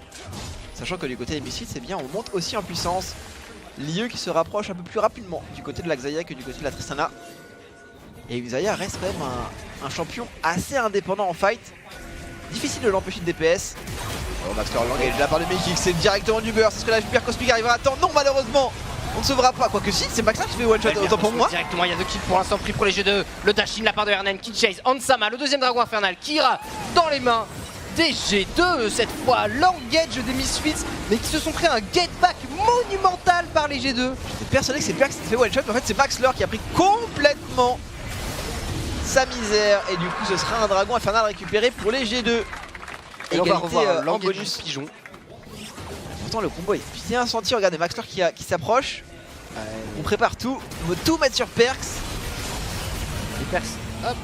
Sachant que du côté des Misfits, c'est bien, on monte aussi en puissance. L'IE qui se rapproche un peu plus rapidement du côté de la Xayah que du côté de la Tristana. Et Xayah reste quand même un champion assez indépendant en fight. Difficile de l'empêcher de DPS. Oh, Maxlor l'engage de la part de Mekix, c'est directement du burst. Est-ce que la Hyper Cosmic arrivera à temps? Non, malheureusement, on ne sauvera pas. Quoique si, c'est Maxlor qui fait one shot, autant pour moi. Directement, il y a 2 kills pour l'instant pris pour les G2. Le dash-in de la part de Hernan qui chase Ansama, le deuxième dragon infernal qui ira dans les mains des G2. Cette fois, l'engage des Misfits, mais qui se sont pris un get back monumental par les G2. J'étais persuadé que c'est Perse qui s'était fait one shot, mais en fait c'est Maxlor qui a pris complètement sa misère. Et du coup, ce sera un dragon infernal récupéré pour les G2. Et on va revoir en l'engage bonus. du pigeon. Pourtant, le combo est bien senti. Regardez Maxlor qui s'approche. On prépare tout. On veut tout mettre sur Perks. Les Perks, hop.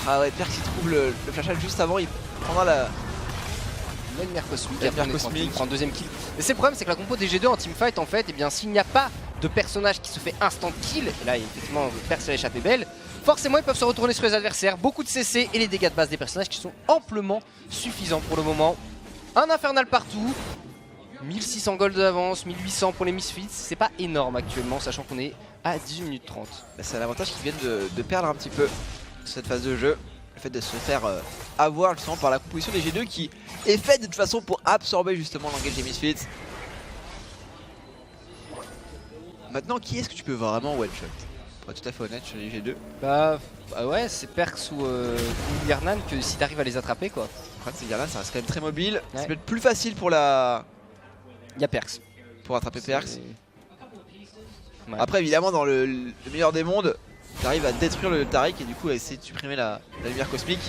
Ah ouais, Perks il trouve le flashage juste avant. Il prendra la. La lumière cosmique, La après lumière on est tranquille, cosmique. on prend un deuxième kill. Mais c'est le problème, c'est que la compo des G2 en teamfight, en fait, et bien s'il n'y a pas de personnage qui se fait instant kill, et là effectivement Perse a échappé belle, forcément ils peuvent se retourner sur les adversaires, beaucoup de CC et les dégâts de base des personnages qui sont amplement suffisants pour le moment. Un infernal partout, 1600 gold d'avance, 1800 pour les Misfits, c'est pas énorme actuellement, sachant qu'on est à 18 minutes 30. Bah, c'est un avantage qu'ils viennent de perdre un petit peu cette phase de jeu. Le fait de se faire avoir justement par la composition des G2 qui est faite de toute façon pour absorber justement l'engage des Misfits. Maintenant, qui est-ce que tu peux vraiment one shot? Pour être tout à fait honnête sur les G2. Bah ouais, c'est Perks ou Yarnan que si t'arrives à les attraper quoi. Le problème c'est que Yarlan ça reste quand même très mobile. Ouais. Ça peut être plus facile pour la. Il y a Perks. Pour attraper Perks. Ouais. Après évidemment dans le meilleur des mondes, tu arrives à détruire le Taric et du coup à essayer de supprimer la lumière cosmique.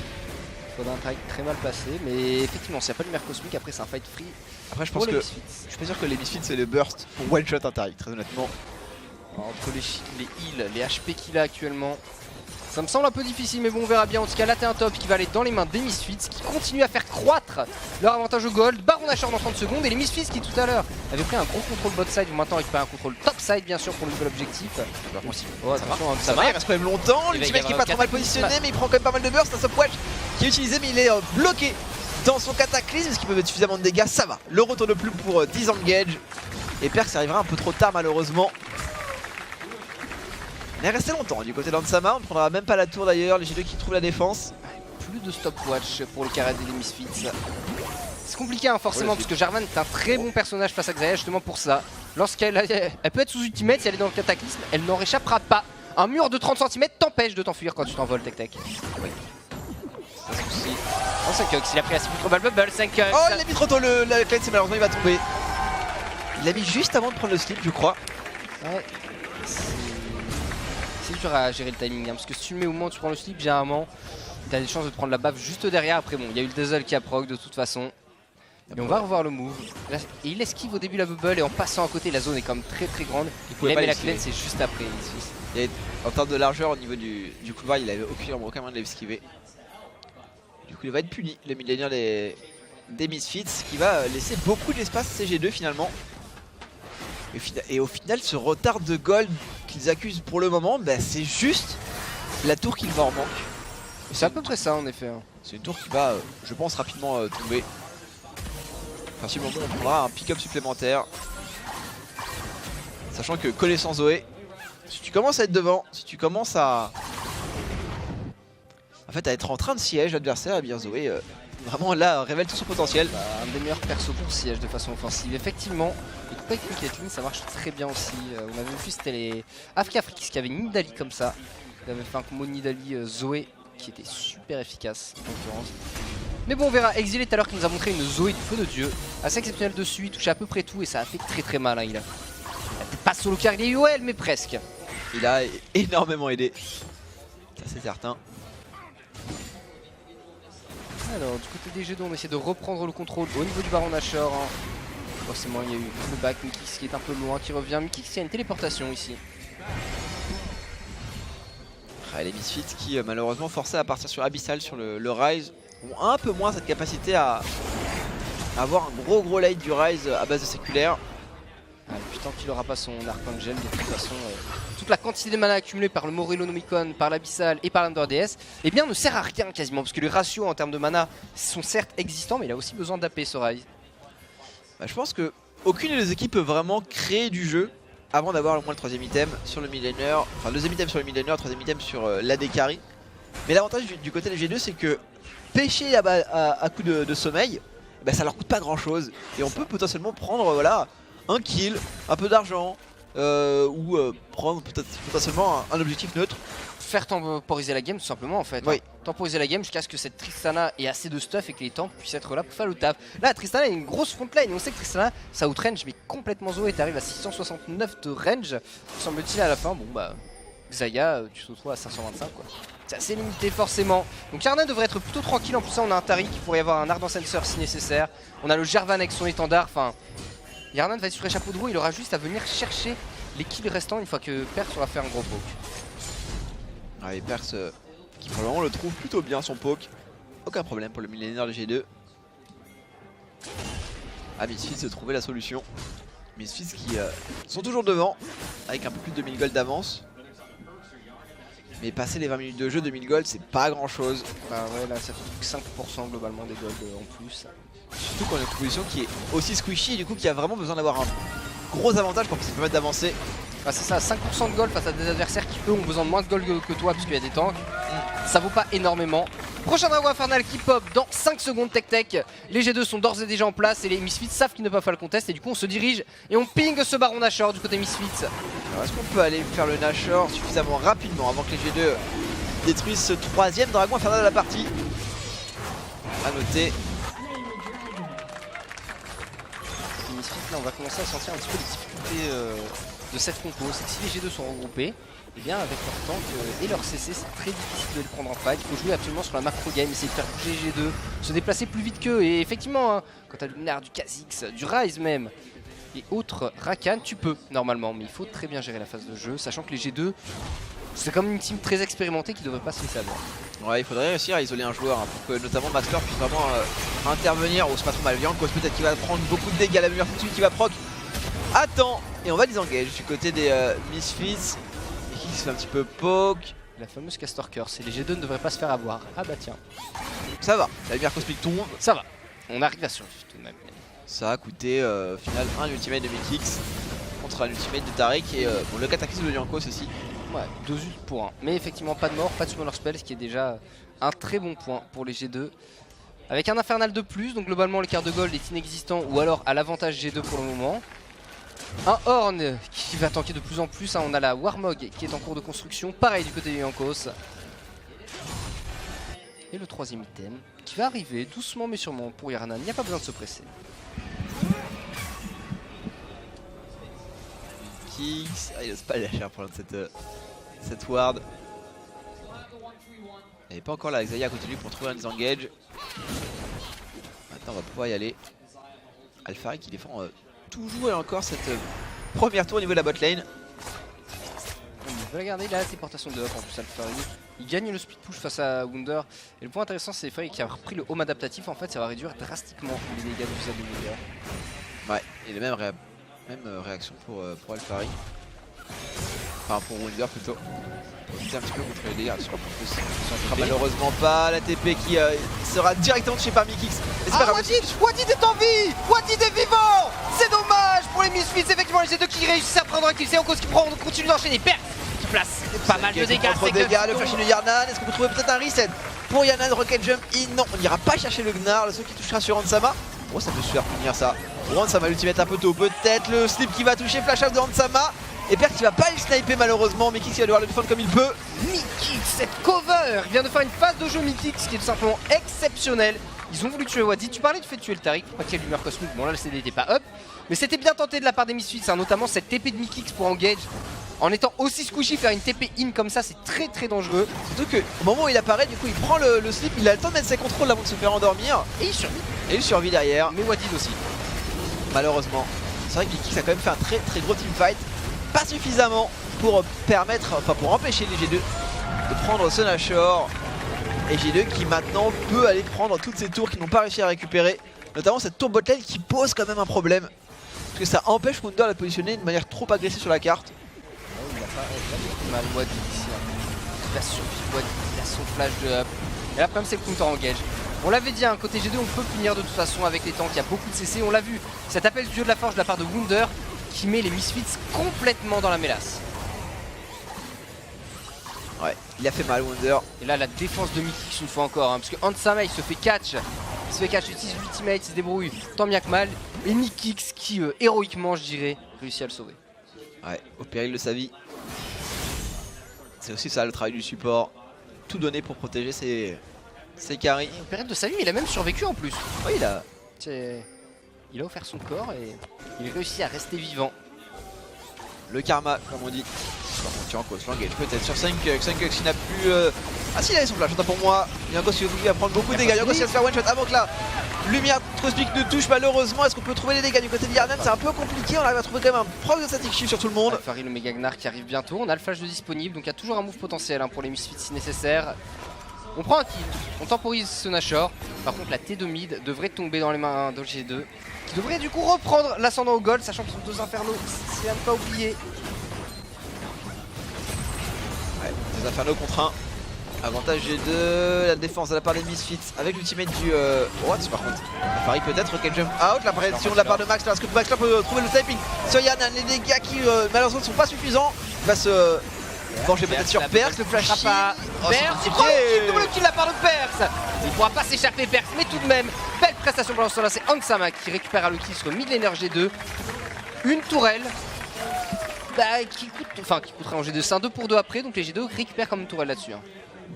Faudra un Taric très mal placé, mais effectivement s'il n'y a pas de lumière cosmique après c'est un fight free. Après je pour pense les que. Misfits. Je suis pas sûr que les Misfits c'est le burst pour one shot un Taric, très honnêtement. Entre les shields, les heals, les HP qu'il a actuellement, ça me semble un peu difficile, mais bon on verra bien. En tout cas là t'es un top qui va aller dans les mains des Misfits qui continuent à faire croître leur avantage au gold. Baron Nashor dans 30 secondes et les Misfits qui tout à l'heure avaient pris un gros contrôle bot side vont maintenant récupérer un contrôle top side bien sûr pour le nouvel objectif. Oh, attention, Ça va, il reste quand même longtemps. Il va y L'ultimate qui est pas avoir trop mal positionné, mais il prend quand même pas mal de burst. Un stopwatch qui est utilisé, mais il est bloqué dans son cataclysme. Est-ce qu'il peut mettre suffisamment de dégâts? Ça va. Le retour de plus pour 10 engage. Et Perks arrivera un peu trop tard malheureusement. Il est resté longtemps du côté d'Ansama. On ne prendra même pas la tour d'ailleurs. Les G2 qui trouvent la défense. Plus de stopwatch pour le carré des Misfits. C'est compliqué hein, forcément parce que Jarvan est un très bon personnage face à Xayah justement pour ça. Lorsqu'elle elle peut être sous ultimate, si elle est dans le cataclysme, elle n'en réchappera pas. Un mur de 30 cm t'empêche de t'enfuir quand tu t'envoles Tech Tech. Oui. Pas de souci. Oh 5 il a pris la cible probable bubble 5 Oh il a mis trop tôt la cleanse et malheureusement il va tomber. Il l'a mis juste avant de prendre le slip je crois. Ouais. C'est dur à gérer le timing hein, parce que si tu le mets au moment où tu prends le slip généralement t'as des chances de te prendre la baffe juste derrière. Après bon il y a eu le Dazzle qui a proc de toute façon. Mais on va revoir le move. Là, et il esquive au début la bubble et en passant à côté la zone est quand même très grande. Il a mis la cleanse c'est juste après. En termes de largeur au niveau du couloir il avait aucun moyen de l'esquiver. Du coup il va être puni le millénaire des Misfits qui va laisser beaucoup d'espace à CG2 finalement. Et au final ce retard de gold qu'ils accusent pour le moment bah, c'est juste la tour qui leur manque. C'est à peu près ça en effet. Hein. C'est une tour qui va je pense rapidement tomber. À partir du moment où on prendra un pick-up supplémentaire. Sachant que connaissant Zoé, si tu commences à être devant, si tu commences à fait, à être en train de siège l'adversaire, et bien Zoé vraiment là révèle tout son potentiel. Bah, un des meilleurs persos pour siège de façon offensive. Effectivement, les coupes avec Caitlyn ça marche très bien aussi. On avait vu c'était les Afrix qui avaient Nidalee comme ça. Il avait fait un combo Nidalee Zoé qui était super efficace en l'occurrence. Mais bon, on verra. Exilé tout à l'heure qui nous a montré une Zoé du feu de Dieu. Assez exceptionnel dessus, il touchait à peu près tout et ça a fait très mal. Hein. Il a pas solo carry les UOL, mais presque. Il a énormément aidé. Ça c'est certain. Alors, du côté des G2, on essaie de reprendre le contrôle au niveau du Baron Nashor. Hein. Forcément, il y a eu le back, Mikix qui est un peu loin, qui revient. Mikix qui a une téléportation ici. Les Misfits qui malheureusement forcés à partir sur Abyssal sur le Ryze ont un peu moins cette capacité à avoir un gros late du Ryze à base de séculaire. Ah, puis tant qu'il n'aura pas son Archangel, de toute façon, toute la quantité de mana accumulée par le Morellonomicon, par l'Abyssal et par l'Under DS, eh bien ne sert à rien quasiment, parce que les ratios en termes de mana sont certes existants, mais il a aussi besoin d'AP ce Ryze. Bah, je pense que aucune des équipes peut vraiment créer du jeu avant d'avoir au moins le troisième item sur le midlaner, enfin le deuxième item sur le midlaner, le troisième item sur l'AD carry. Mais l'avantage du côté des G2 c'est que pêcher à coup de sommeil, bah, ça leur coûte pas grand chose et on peut potentiellement prendre voilà, un kill, un peu d'argent ou prendre potentiellement un objectif neutre. Faire temporiser la game tout simplement en fait. Oui. Hein. Temporiser la game jusqu'à ce que cette Tristana ait assez de stuff et que les temps puissent être là pour faire le taf. Là Tristana a une grosse frontline et on sait que Tristana ça outrange mais complètement Zoé, t'arrives à 669 de range, semble-t-il à la fin. Bon bah Xayah tu te retrouves à 525 quoi. C'est assez limité forcément. Donc Yarnan devrait être plutôt tranquille, en plus ça on a un Taric qui pourrait y avoir un Ardent Sensor si nécessaire. On a le Jarvan avec son étendard, enfin Yarnan va être sur les chapeaux de roue, il aura juste à venir chercher les kills restants une fois que Perse aura fait un gros poke. Et Perse qui pour le moment le trouve plutôt bien son poke. Aucun problème pour le millénaire de G2. Ah, Misfits de trouver la solution. Misfits qui sont toujours devant avec un peu plus de 2000 gold d'avance. Mais passer les 20 minutes de jeu, 2000 gold c'est pas grand chose. Bah ouais là ça fait que 5% globalement des gold en plus. Surtout qu'on a une composition qui est aussi squishy et du coup qui a vraiment besoin d'avoir un gros avantage pour se permettre d'avancer. Ah c'est ça, 5% de gold face à des adversaires qui eux ont besoin de moins de gold que toi puisqu'il y a des tanks. Ça vaut pas énormément. Prochain dragon infernal qui pop dans 5 secondes tech. Les G2 sont d'ores et déjà en place et les Misfits savent qu'ils ne peuvent pas faire le contest et du coup on se dirige et on ping ce Baron Nashor du côté Misfits. Alors est-ce qu'on peut aller faire le Nashor suffisamment rapidement avant que les G2 détruisent ce troisième dragon infernal de la partie? A noter. Les Misfits là on va commencer à sentir un petit peu les difficultés de cette compo. C'est que si les G2 sont regroupés, et bien avec leur tank et leur CC c'est très difficile de les prendre en fight. Il faut jouer absolument sur la macro game, essayer de faire bouger les G2, se déplacer plus vite qu'eux. Et effectivement, hein, quand t'as du Lunar, du Kha'Zix, du Ryze même et autres Rakan, tu peux normalement. Mais il faut très bien gérer la phase de jeu, sachant que les G2 c'est comme une team très expérimentée qui devrait pas se laisser avoir. Ouais, il faudrait réussir à isoler un joueur hein, pour que notamment Master puisse vraiment intervenir. Oh, c'est pas trop mal. Cause peut-être qu'il va prendre beaucoup de dégâts. La meilleure tout de suite qui va proc. Attends, et on va disengage du côté des Misfits. Et qui se fait un petit peu poke. La fameuse Castor Curse, et les G2 ne devraient pas se faire avoir. Ah bah tiens. Ça va, la lumière cosmique tombe. Ça va, on arrive à survivre tout de même. Ça a coûté au final un ultimate de Mikix contre un ultimate de Taric. Et bon, le cataclysme de Yankos aussi. Ouais, 2 ult pour 1. Mais effectivement, pas de mort, pas de summoner spell, ce qui est déjà un très bon point pour les G2. Avec un infernal de plus, donc globalement l'écart de gold est inexistant ou alors à l'avantage G2 pour le moment. Un Horn qui va tanker de plus en plus, hein. On a la Warmog qui est en cours de construction, pareil du côté de Yankos. Et le troisième item qui va arriver doucement mais sûrement pour Yarnan, il n'y a pas besoin de se presser. Kix, il n'ose pas lâcher pour cette ward. Il n'est pas encore là, Xayah à côté de lui pour trouver un disengage. Maintenant on va pouvoir y aller. Alphari qui défend toujours et encore cette première tour au niveau de la bot lane. On va la garder, il a la téléportation de Hop en plus Alphari. Il gagne le speed push face à Wunder. Et le point intéressant c'est Alphari qui a repris le home adaptatif, en fait ça va réduire drastiquement les dégâts de fusée de Wunder. Ouais, et les mêmes réactions pour Alphari. Enfin pour Wunder plutôt. Pour lutter un petit peu contre les dégâts. Je crois que malheureusement pas la TP qui sera directement touchée par Mikix. Ah, Wadid est en vie! Wadid est vivant! C'est dommage pour les Misfits, effectivement les G2 qui réussissent à prendre un kill. C'est Yankos qui continue d'enchaîner. Perse qui place pas mal de dégâts. Le flash de Yarnan, est-ce qu'on peut trouver peut-être un reset pour Yanan, Rocket Jump in, non, on n'ira pas chercher le Gnar, le seul qui touchera sur Hansama. Oh, ça peut se faire punir ça. Pour Hansama, l'ultimate un peu tôt, peut-être le slip qui va toucher, flash out de Hansama. Et Perk qui va pas le sniper malheureusement, Mikix qui va devoir le défendre comme il peut. Mikix, cette cover, il vient de faire une phase de jeu Mikix qui est tout simplement exceptionnelle. Ils ont voulu tuer Wadi, tu parlais du fait de tuer le Taric, pas qu'il y ait l'humeur cosmique, bon là le CD n'était pas up. Mais c'était bien tenté de la part des Misfits, hein, notamment cette TP de Mikix pour engage. En étant aussi squishy, faire une TP in comme ça, c'est très très dangereux. Surtout qu'au moment où il apparaît, du coup il prend le slip, il a le temps de mettre ses contrôles avant de se faire endormir. Et il survit. Et il survit derrière. Mais Wadid aussi. Malheureusement. C'est vrai que Mikix a quand même fait un très très gros teamfight. Pas suffisamment pour permettre, enfin pour empêcher les G2 de prendre ce Nashor. Et G2 qui maintenant peut aller prendre toutes ces tours qu'ils n'ont pas réussi à récupérer. Notamment cette tour botlane qui pose quand même un problème. Parce que ça empêche Wunder de la positionner de manière trop agressive sur la carte. Il a pas mal Wadid ici. Il a survécu Wadid, il a son flash de up. Et là le problème c'est le counter engage. On l'avait dit, hein, côté G2 on peut punir de toute façon avec les tanks, il y a beaucoup de CC, on l'a vu. Cet appel du dieu de la forge de la part de Wunder qui met les Misfits complètement dans la mélasse. Ouais, il a fait mal Wunder. Et là la défense de Mikix une fois encore, hein, parce que Hansama il se fait catch. Il se fait catch, il utilise l'ultimate, il se débrouille tant bien que mal. Et Mikix qui héroïquement je dirais réussit à le sauver. Ouais, au péril de sa vie. C'est aussi ça le travail du support. Tout donner pour protéger ses carries. Au péril de sa vie, mais il a même survécu en plus. Oui, Il a offert son corps et il réussit à rester vivant. Le karma, comme on dit. Tu en cause, l'engage peut-être sur 5 qui n'a plus. Ah si, il a son flash, autant pour moi. Yankos qui va prendre beaucoup de dégâts. Yankos qui va se faire one shot avant que la lumière cosmique ne touche malheureusement. Est-ce qu'on peut trouver les dégâts du côté de Yarnan? C'est un peu compliqué, on arrive à trouver quand même un proc de static shield sur tout le monde. Alphari, le méga Gnar qui arrive bientôt. On a le flash de disponible, donc il y a toujours un move potentiel hein, pour les Misfits si nécessaire. On prend un kill, on temporise ce Nashor. Par contre la T2 mid devrait tomber dans les mains de G2 qui devrait du coup reprendre l'ascendant au gold, sachant qu'ils sont deux infernos, c'est à ne pas oublier. Ouais, des infernos contre 1. Avantage G2, la défense à la part des Misfits avec l'ultimate du Watts par contre. Paris peut-être, Rocket Jump out, l'apparition de la part de Max, parce que Max peut trouver le typing sur Yarnan, les dégâts qui malheureusement ne sont pas suffisants. Il va se venger peut-être sur Perks, le flash pas. Perks, il double kill de la part de Perks. Il ne pourra pas s'échapper Perks, mais tout de même, belle prestation pour l'instant là, c'est Hansama qui récupère le kill sur mid laner G2. Une tourelle. Qui coûterait en G2, c'est un 2 pour 2 après, donc les G2 récupèrent comme une tourelle là-dessus.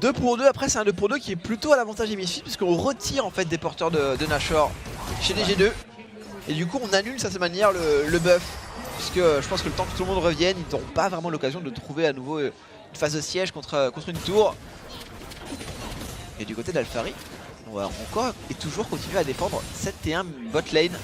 2 pour 2, après c'est un 2 pour 2 qui est plutôt à l'avantage des Misfits puisqu'on retire en fait des porteurs de Nashor chez les G2. Et du coup on annule de cette manière le buff. Puisque je pense que le temps que tout le monde revienne, ils n'auront pas vraiment l'occasion de trouver à nouveau une phase de siège contre une tour. Et du côté d'Alphari, on va encore et toujours continuer à défendre cette T1 bot lane.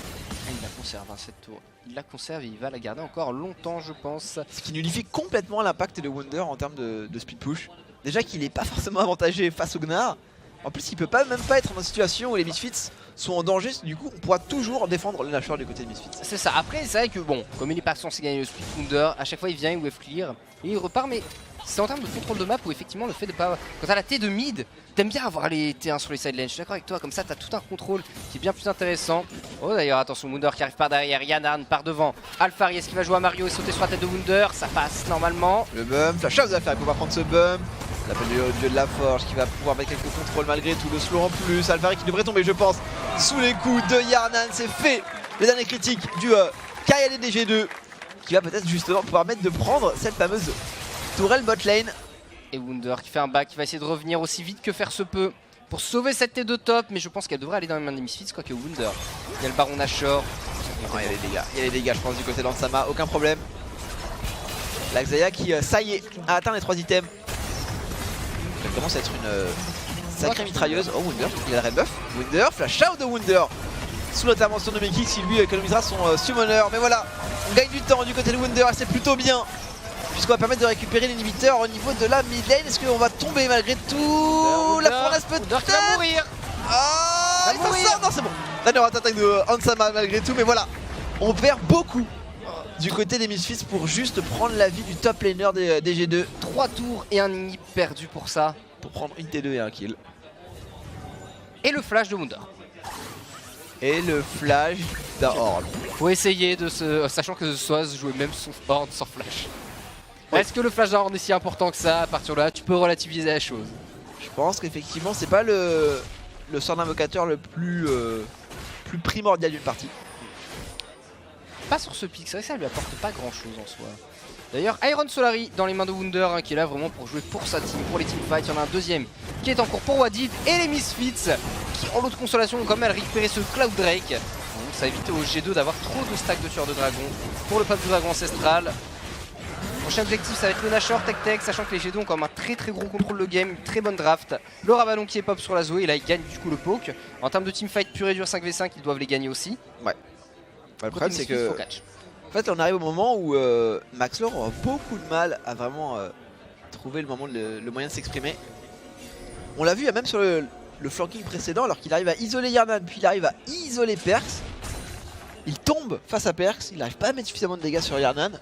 Il la conserve hein, cette tour. Il la conserve et il va la garder encore longtemps je pense. Ce qui nullifie complètement l'impact de Wunder en termes de speed push. Déjà qu'il n'est pas forcément avantagé face au Gnar. En plus il peut même pas être dans une situation où les Misfits sont en danger, du coup on pourra toujours défendre le Nashor du côté des Misfits. C'est ça, après c'est vrai que bon, comme il n'est pas censé gagner le split Wunder, à chaque fois il vient, il wave clear et il repart, mais c'est en termes de contrôle de map où effectivement le fait de pas... Quand t'as la T de mid, t'aimes bien avoir les T1 sur les side lanes, je suis d'accord avec toi, comme ça t'as tout un contrôle qui est bien plus intéressant. Oh d'ailleurs attention, Wunder qui arrive par derrière, Yanan par devant, Alphari est-ce qu'il va jouer à Mario et sauter sur la tête de Wunder, ça passe normalement. Le bump, la chance d'affaire, il peut pas prendre ce bump. L'appel du dieu de la forge qui va pouvoir mettre quelques contrôles malgré tout, le slow en plus. Alphari qui devrait tomber je pense sous les coups de Yarnan, c'est fait. Le dernier critique du Kayane des G2 qui va peut-être justement pouvoir mettre de prendre cette fameuse tourelle bot lane. Et Wunder qui fait un back, qui va essayer de revenir aussi vite que faire se peut pour sauver cette T2 top, mais je pense qu'elle devrait aller dans les mains des Misfits, quoique Wunder. Il y a le Baron Nashor. Il y a les dégâts je pense du côté d'Hansama, aucun problème. La Xayah qui ça y est a atteint les 3 items. Ça commence à être une sacrée mitrailleuse. Oh Wunder, il a le red buff. Wunder, flash out de Wunder. Sous l'intervention de Mikix, qui lui économisera son summoner. Mais voilà, on gagne du temps du côté de Wunder et c'est plutôt bien. Puisqu'on va permettre de récupérer l'inhibiteur au niveau de la mid lane. Est-ce qu'on va tomber malgré tout? La fournaise peut-être va mourir. Ah, il s'en sort. Non c'est bon. Là il y aura une attaque de Hansama malgré tout. Mais voilà, on perd beaucoup du côté des Misfits pour juste prendre la vie du top laner des G2. 3 tours et un inhib perdu pour ça. Pour prendre une T2 et un kill. Et le flash de Wunder. Et le flash d'un Horde. Faut essayer de se... Sachant que Soaz jouait même son Horde sans flash. Ouais. Est-ce que le flash d'un Horde est si important que ça? À partir de là, tu peux relativiser la chose. Je pense qu'effectivement c'est pas le sort d'invocateur le plus primordial d'une partie. Pas sur ce pick, c'est vrai que ça lui apporte pas grand chose en soi. D'ailleurs, Iron Solari dans les mains de Wunder hein, qui est là vraiment pour jouer pour sa team, pour les teamfights. Il y en a un deuxième qui est en cours pour Wadid et les Misfits qui en lot de consolation ont quand même récupéré ce Cloud Drake. Donc ça évite au G2 d'avoir trop de stacks de tueurs de dragon pour le pape du dragon ancestral. Prochain objectif ça va être le Nashor Tech, sachant que les G2 ont quand même un très gros contrôle de game, une très bonne draft. Le Ravalon qui est pop sur la Zoé et là ils gagnent du coup le poke. En termes de teamfight pur et dur 5v5 ils doivent les gagner aussi. Ouais. Bah, le problème c'est que... faut catch. En fait, on arrive au moment où Maxlore aura beaucoup de mal à vraiment trouver le moyen de s'exprimer. On l'a vu même sur le flanking précédent, alors qu'il arrive à isoler Yarnan, puis il arrive à isoler Perkz. Il tombe face à Perkz, il n'arrive pas à mettre suffisamment de dégâts sur Yarnan.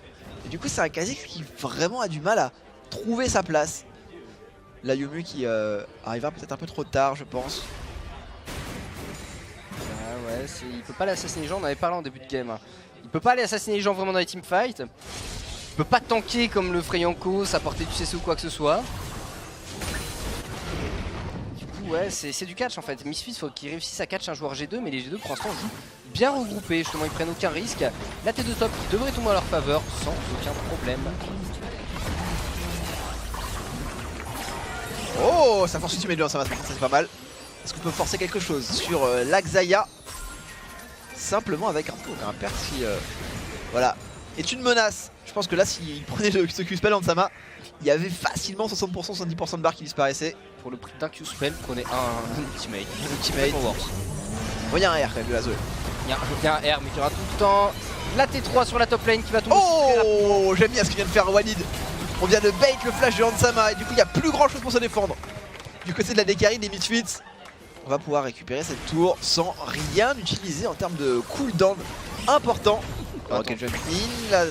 Et du coup, c'est un Kha'Zix qui vraiment a du mal à trouver sa place. La Yomu qui arrivera peut-être un peu trop tard, je pense. Ah ouais, il peut pas l'assassiner les gens, on en avait parlé en début de game. Hein. Il peut pas aller assassiner les gens vraiment dans les teamfights. Il peut pas tanker comme le Freyanko, s'apporter du CC ou quoi que ce soit. Du coup ouais c'est du catch en fait. Misfits faut qu'ils réussissent à catch un joueur G2, mais les G2 pour l'instant jouent bien regroupés, justement ils prennent aucun risque. La T2 top qui devrait tomber à leur faveur sans aucun problème. Oh, ça force ultimate ça va, c'est pas mal. Est-ce qu'on peut forcer quelque chose sur l'Axaya? Simplement avec un tour, un Perkz qui voilà, est une menace. Je pense que là s'il prenait ce Q-Spell en Sama, il y avait facilement 60%, 70% de barres qui disparaissaient. Pour le prix d'un Q-Spell, prenez un ultimate. Un ultimate. Bon, il y a un R quand même de la Zoé. Il y a un R mais il y aura tout le temps. La T3 sur la top lane qui va tomber. Oh, j'aime bien ce que vient de faire Walid. On vient de bait le flash de Hansama et du coup il n'y a plus grand chose pour se défendre. Du côté de la Dekari des Misfits, on va pouvoir récupérer cette tour sans rien utiliser en termes de cooldown important. Ok, jump in, là,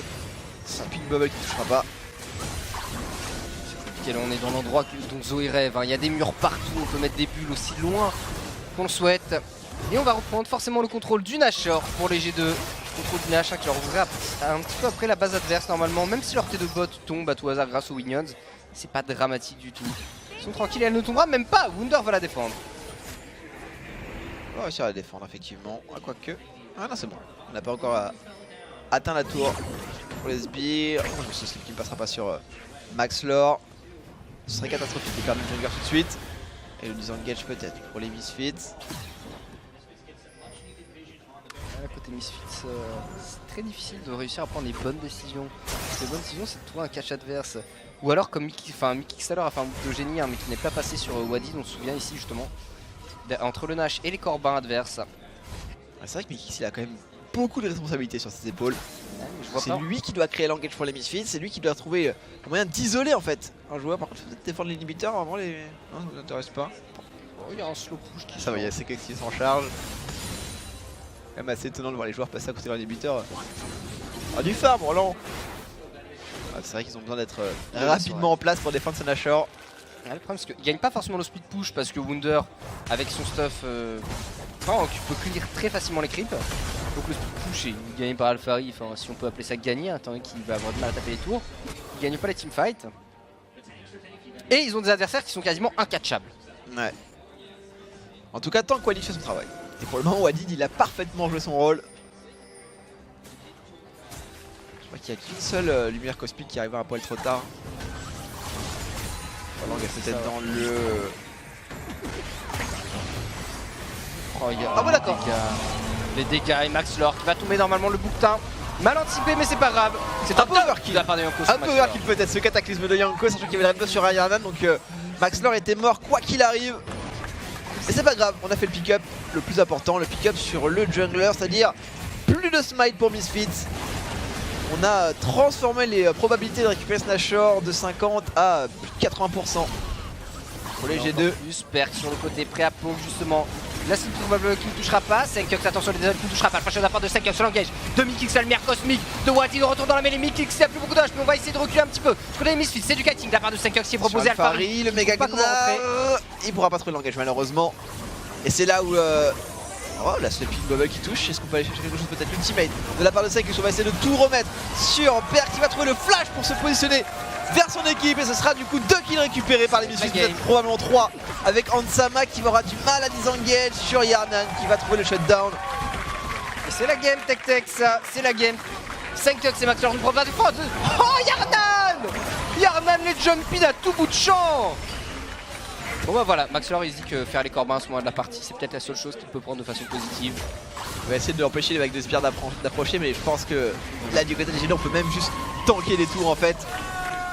c'est un pink bubble qui ne touchera pas. On est dans l'endroit dont Zoé rêve, hein. Il y a des murs partout, on peut mettre des bulles aussi loin qu'on le souhaite. Et on va reprendre forcément le contrôle du Nashor pour les G2. Contrôle du Nash qui leur ouvrira un petit peu après la base adverse normalement, même si leur T de bot tombe à tout hasard grâce aux Minions, c'est pas dramatique du tout. Ils sont tranquilles et elle ne tombera même pas, Wunder va la défendre. On va réussir à la défendre effectivement, quoique. Ah non c'est bon, on n'a pas encore atteint la tour pour les sbires. Oh, ce slip qui ne passera pas sur Maxlore. Ce serait catastrophique de perdre le jungler tout de suite. Et le disengage peut-être pour les Misfits. Côté Misfits, c'est très difficile de réussir à prendre les bonnes décisions. Les bonnes décisions, c'est de trouver un catch adverse. Ou alors, comme Mickey Xaler a fait un but de génie, hein, mais qui n'est pas passé sur Wadid, on se souvient ici justement, entre le Nash et les Corbins adverses. C'est vrai que Mickey il a quand même beaucoup de responsabilités sur ses épaules. Ouais, c'est lui qui doit créer l'engage pour les Misfits, c'est lui qui doit trouver un moyen d'isoler en fait un joueur. Par contre, peut-être défendre l'inhibiteur, vraiment les. Non, ça ne nous intéresse pas. Oh, il y a un slow push qui. Ça va, il y a CK qui s'en charge. Quand même assez étonnant de voir les joueurs passer à côté de l'inhibiteur. Ah, du farm, Roland. Ah, c'est vrai qu'ils ont besoin d'être rapidement en place pour défendre ce Nashor. Le problème c'est qu'il gagne pas forcément le split push parce que Wunder avec son stuff peut clear très facilement les creeps. Donc le split push est gagné par Alphari, si on peut appeler ça gagner, étant donné qu'il va avoir du mal à taper les tours. Il gagne pas les teamfights. Et ils ont des adversaires qui sont quasiment incatchables. Ouais. En tout cas tant que Wadid fait son travail. Et pour le moment Wadid il a parfaitement joué son rôle. Je crois qu'il n'y a qu'une seule lumière cosmique qui arrivera un poil trop tard. Roland est peut-être dans le... Oh, ah bon d'accord. Les dégâts et Maxlore qui va tomber normalement le bouquetin. Mal anticipé mais c'est pas grave. C'est un peu overkill. Un peu overkill peut-être ce cataclysme de Yanko, sachant qu'il y avait le Red Buff sur Yarnan, donc Maxlore était mort quoi qu'il arrive. Et c'est pas grave, on a fait le pick-up, le plus important, le pick-up sur le jungler, c'est-à-dire plus de smite pour Misfits. On a transformé les probabilités de récupérer ce Nashor de 50 à plus de 80% pour les G2. Plus Perkz sur le côté prêt à poke justement. La slip probable qui ne touchera pas. 5 attention les deux qui ne touchera pas. Le prochain apport de 5 sur l'engage. De Mickey, la lumière cosmique. De Wadid de retour dans la mêlée. Mickey, il n'y a plus beaucoup d'âge, mais on va essayer de reculer un petit peu. Je connais les Misfits, c'est du kiting de la part de 5 qui est proposé. Alphari, le méga il pourra pas trouver l'engage malheureusement. Et c'est là où oh la Sleeping Bubble qui touche. Est-ce qu'on peut aller chercher quelque chose, peut-être l'ultimate de la part de 5 on va essayer de tout remettre sur Perkz qui va trouver le flash pour se positionner vers son équipe et ce sera du coup 2 kills récupérés par les Misfits, peut-être probablement 3 avec Ansama qui aura du mal à disengage sur Yarnan qui va trouver le shutdown. Et c'est la game Tech ça, c'est la game. 5 tucks c'est Maxlor, ne prend pas de faute. Oh Yarnan, Yarnan les jumping à tout bout de champ. Bon bah voilà, Maxlor il se dit que faire les corbins à ce moment de la partie c'est peut-être la seule chose qu'il peut prendre de façon positive. On va essayer de empêcher les vagues de Spear d'approcher, mais je pense que là du côté des G2 on peut même juste tanker les tours en fait.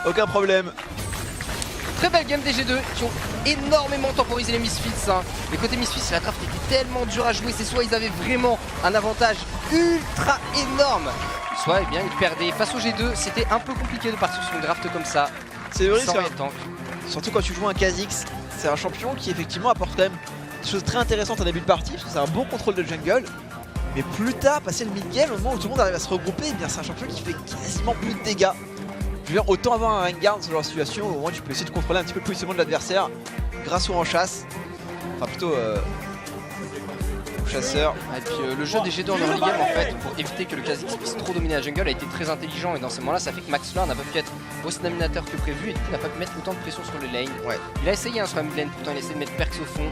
Aucun problème. Très belle game des G2 qui ont énormément temporisé les Misfits. Hein. Les côtés Misfits, la draft était tellement dur à jouer, c'est soit ils avaient vraiment un avantage ultra énorme, soit eh bien ils perdaient. Face au G2, c'était un peu compliqué de partir sur une draft comme ça. C'est vrai, sans les tanks. Surtout quand tu joues un Kha'Zix, c'est un champion qui effectivement apporte quand même des choses très intéressantes en début de partie, parce que c'est un bon contrôle de jungle. Mais plus tard, passer le mid-game, au moment où tout le monde arrive à se regrouper, eh bien c'est un champion qui fait quasiment plus de dégâts. Je veux dire, autant avoir un Rengar dans ce genre de situation, au moins tu peux essayer de contrôler un petit peu le positionnement de l'adversaire grâce au enchasse. Enfin plutôt au chasseur. Et puis le jeu des G2 en early game en fait, pour éviter que le Kha'Zix puisse trop dominer la jungle, a été très intelligent et dans ces moments-là ça fait que Maxlor n'a pas pu être aussi dominateur que prévu et du coup n'a pas pu mettre autant de pression sur le lane. Ouais. Il a essayé sur la mid lane, pourtant il a essayé de mettre Perks au fond.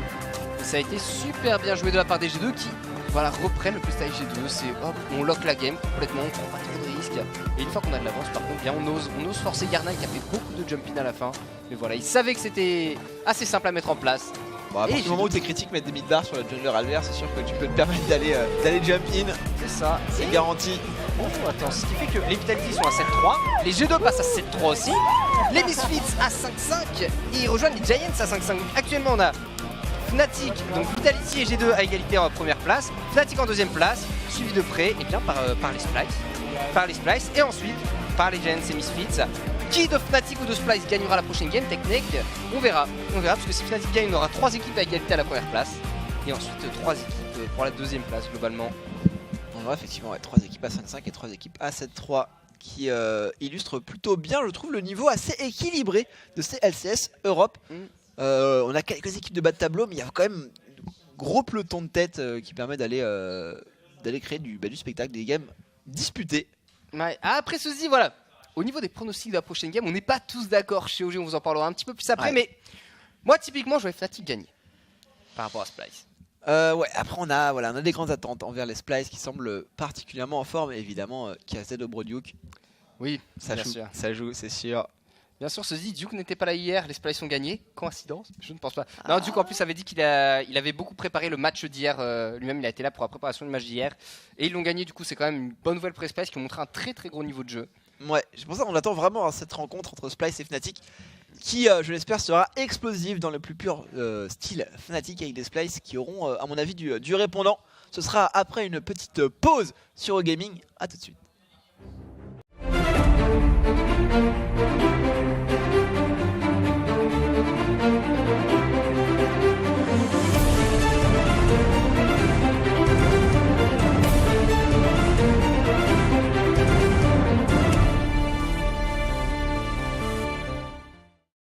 Et ça a été super bien joué de la part des G2 qui voilà, reprennent le playstyle G2, c'est hop, on lock la game complètement, on prend pas trop de risques. Et une fois qu'on a de l'avance par contre, bien on ose forcer Yarnan qui a fait beaucoup de jump in à la fin. Mais voilà, il savait que c'était assez simple à mettre en place. Bon, à partir du moment où tes critiques mettent des mid-bars sur la jungler adverse, c'est sûr que tu peux te permettre d'aller jump in. C'est ça. C'est garanti. Oh attends, ce qui fait que les Vitality sont à 7-3, les G2 passent à 7-3 aussi, les Misfits à 5-5 et ils rejoignent les Giants à 5-5. Actuellement on a Fnatic, donc Vitality et G2 à égalité en première place, Fnatic en deuxième place, suivi de près et bien par les Splice, et ensuite par les Giants et Misfits. Qui de Fnatic ou de Splice gagnera la prochaine game technique? On verra parce que si Fnatic gagne, on aura 3 équipes à égalité à la première place et ensuite 3 équipes pour la deuxième place globalement. On aura effectivement 3 équipes à 5-5 et 3 équipes à 7-3 qui illustrent plutôt bien, je trouve, le niveau assez équilibré de ces LCS Europe. On a quelques équipes de bas de tableau, mais il y a quand même un gros peloton de tête qui permet d'aller créer du spectacle, des games disputés. Ouais. Après ceci, voilà. Au niveau des pronostics de la prochaine game, on n'est pas tous d'accord chez OG, on vous en parlera un petit peu plus après, mais moi typiquement je vais Fnatic gagner par rapport à Splice. Ouais, après on a des grandes attentes envers les Splice qui semblent particulièrement en forme, et évidemment KZ au Broduke. Oui, ça joue, c'est sûr. Bien sûr, ceci dit, Duke n'était pas là hier, les Splice ont gagné. Coïncidence? Je ne pense pas. Non, Duke en plus avait dit qu'il avait beaucoup préparé le match d'hier. Lui-même, il a été là pour la préparation du match d'hier. Et ils l'ont gagné, du coup, c'est quand même une bonne nouvelle pour les Splice qui ont montré un très très gros niveau de jeu. Ouais, c'est pour ça qu'on attend vraiment cette rencontre entre Splice et Fnatic qui, je l'espère, sera explosive dans le plus pur style Fnatic avec des Splice qui auront, à mon avis, du répondant. Ce sera après une petite pause sur Eurogaming. A tout de suite.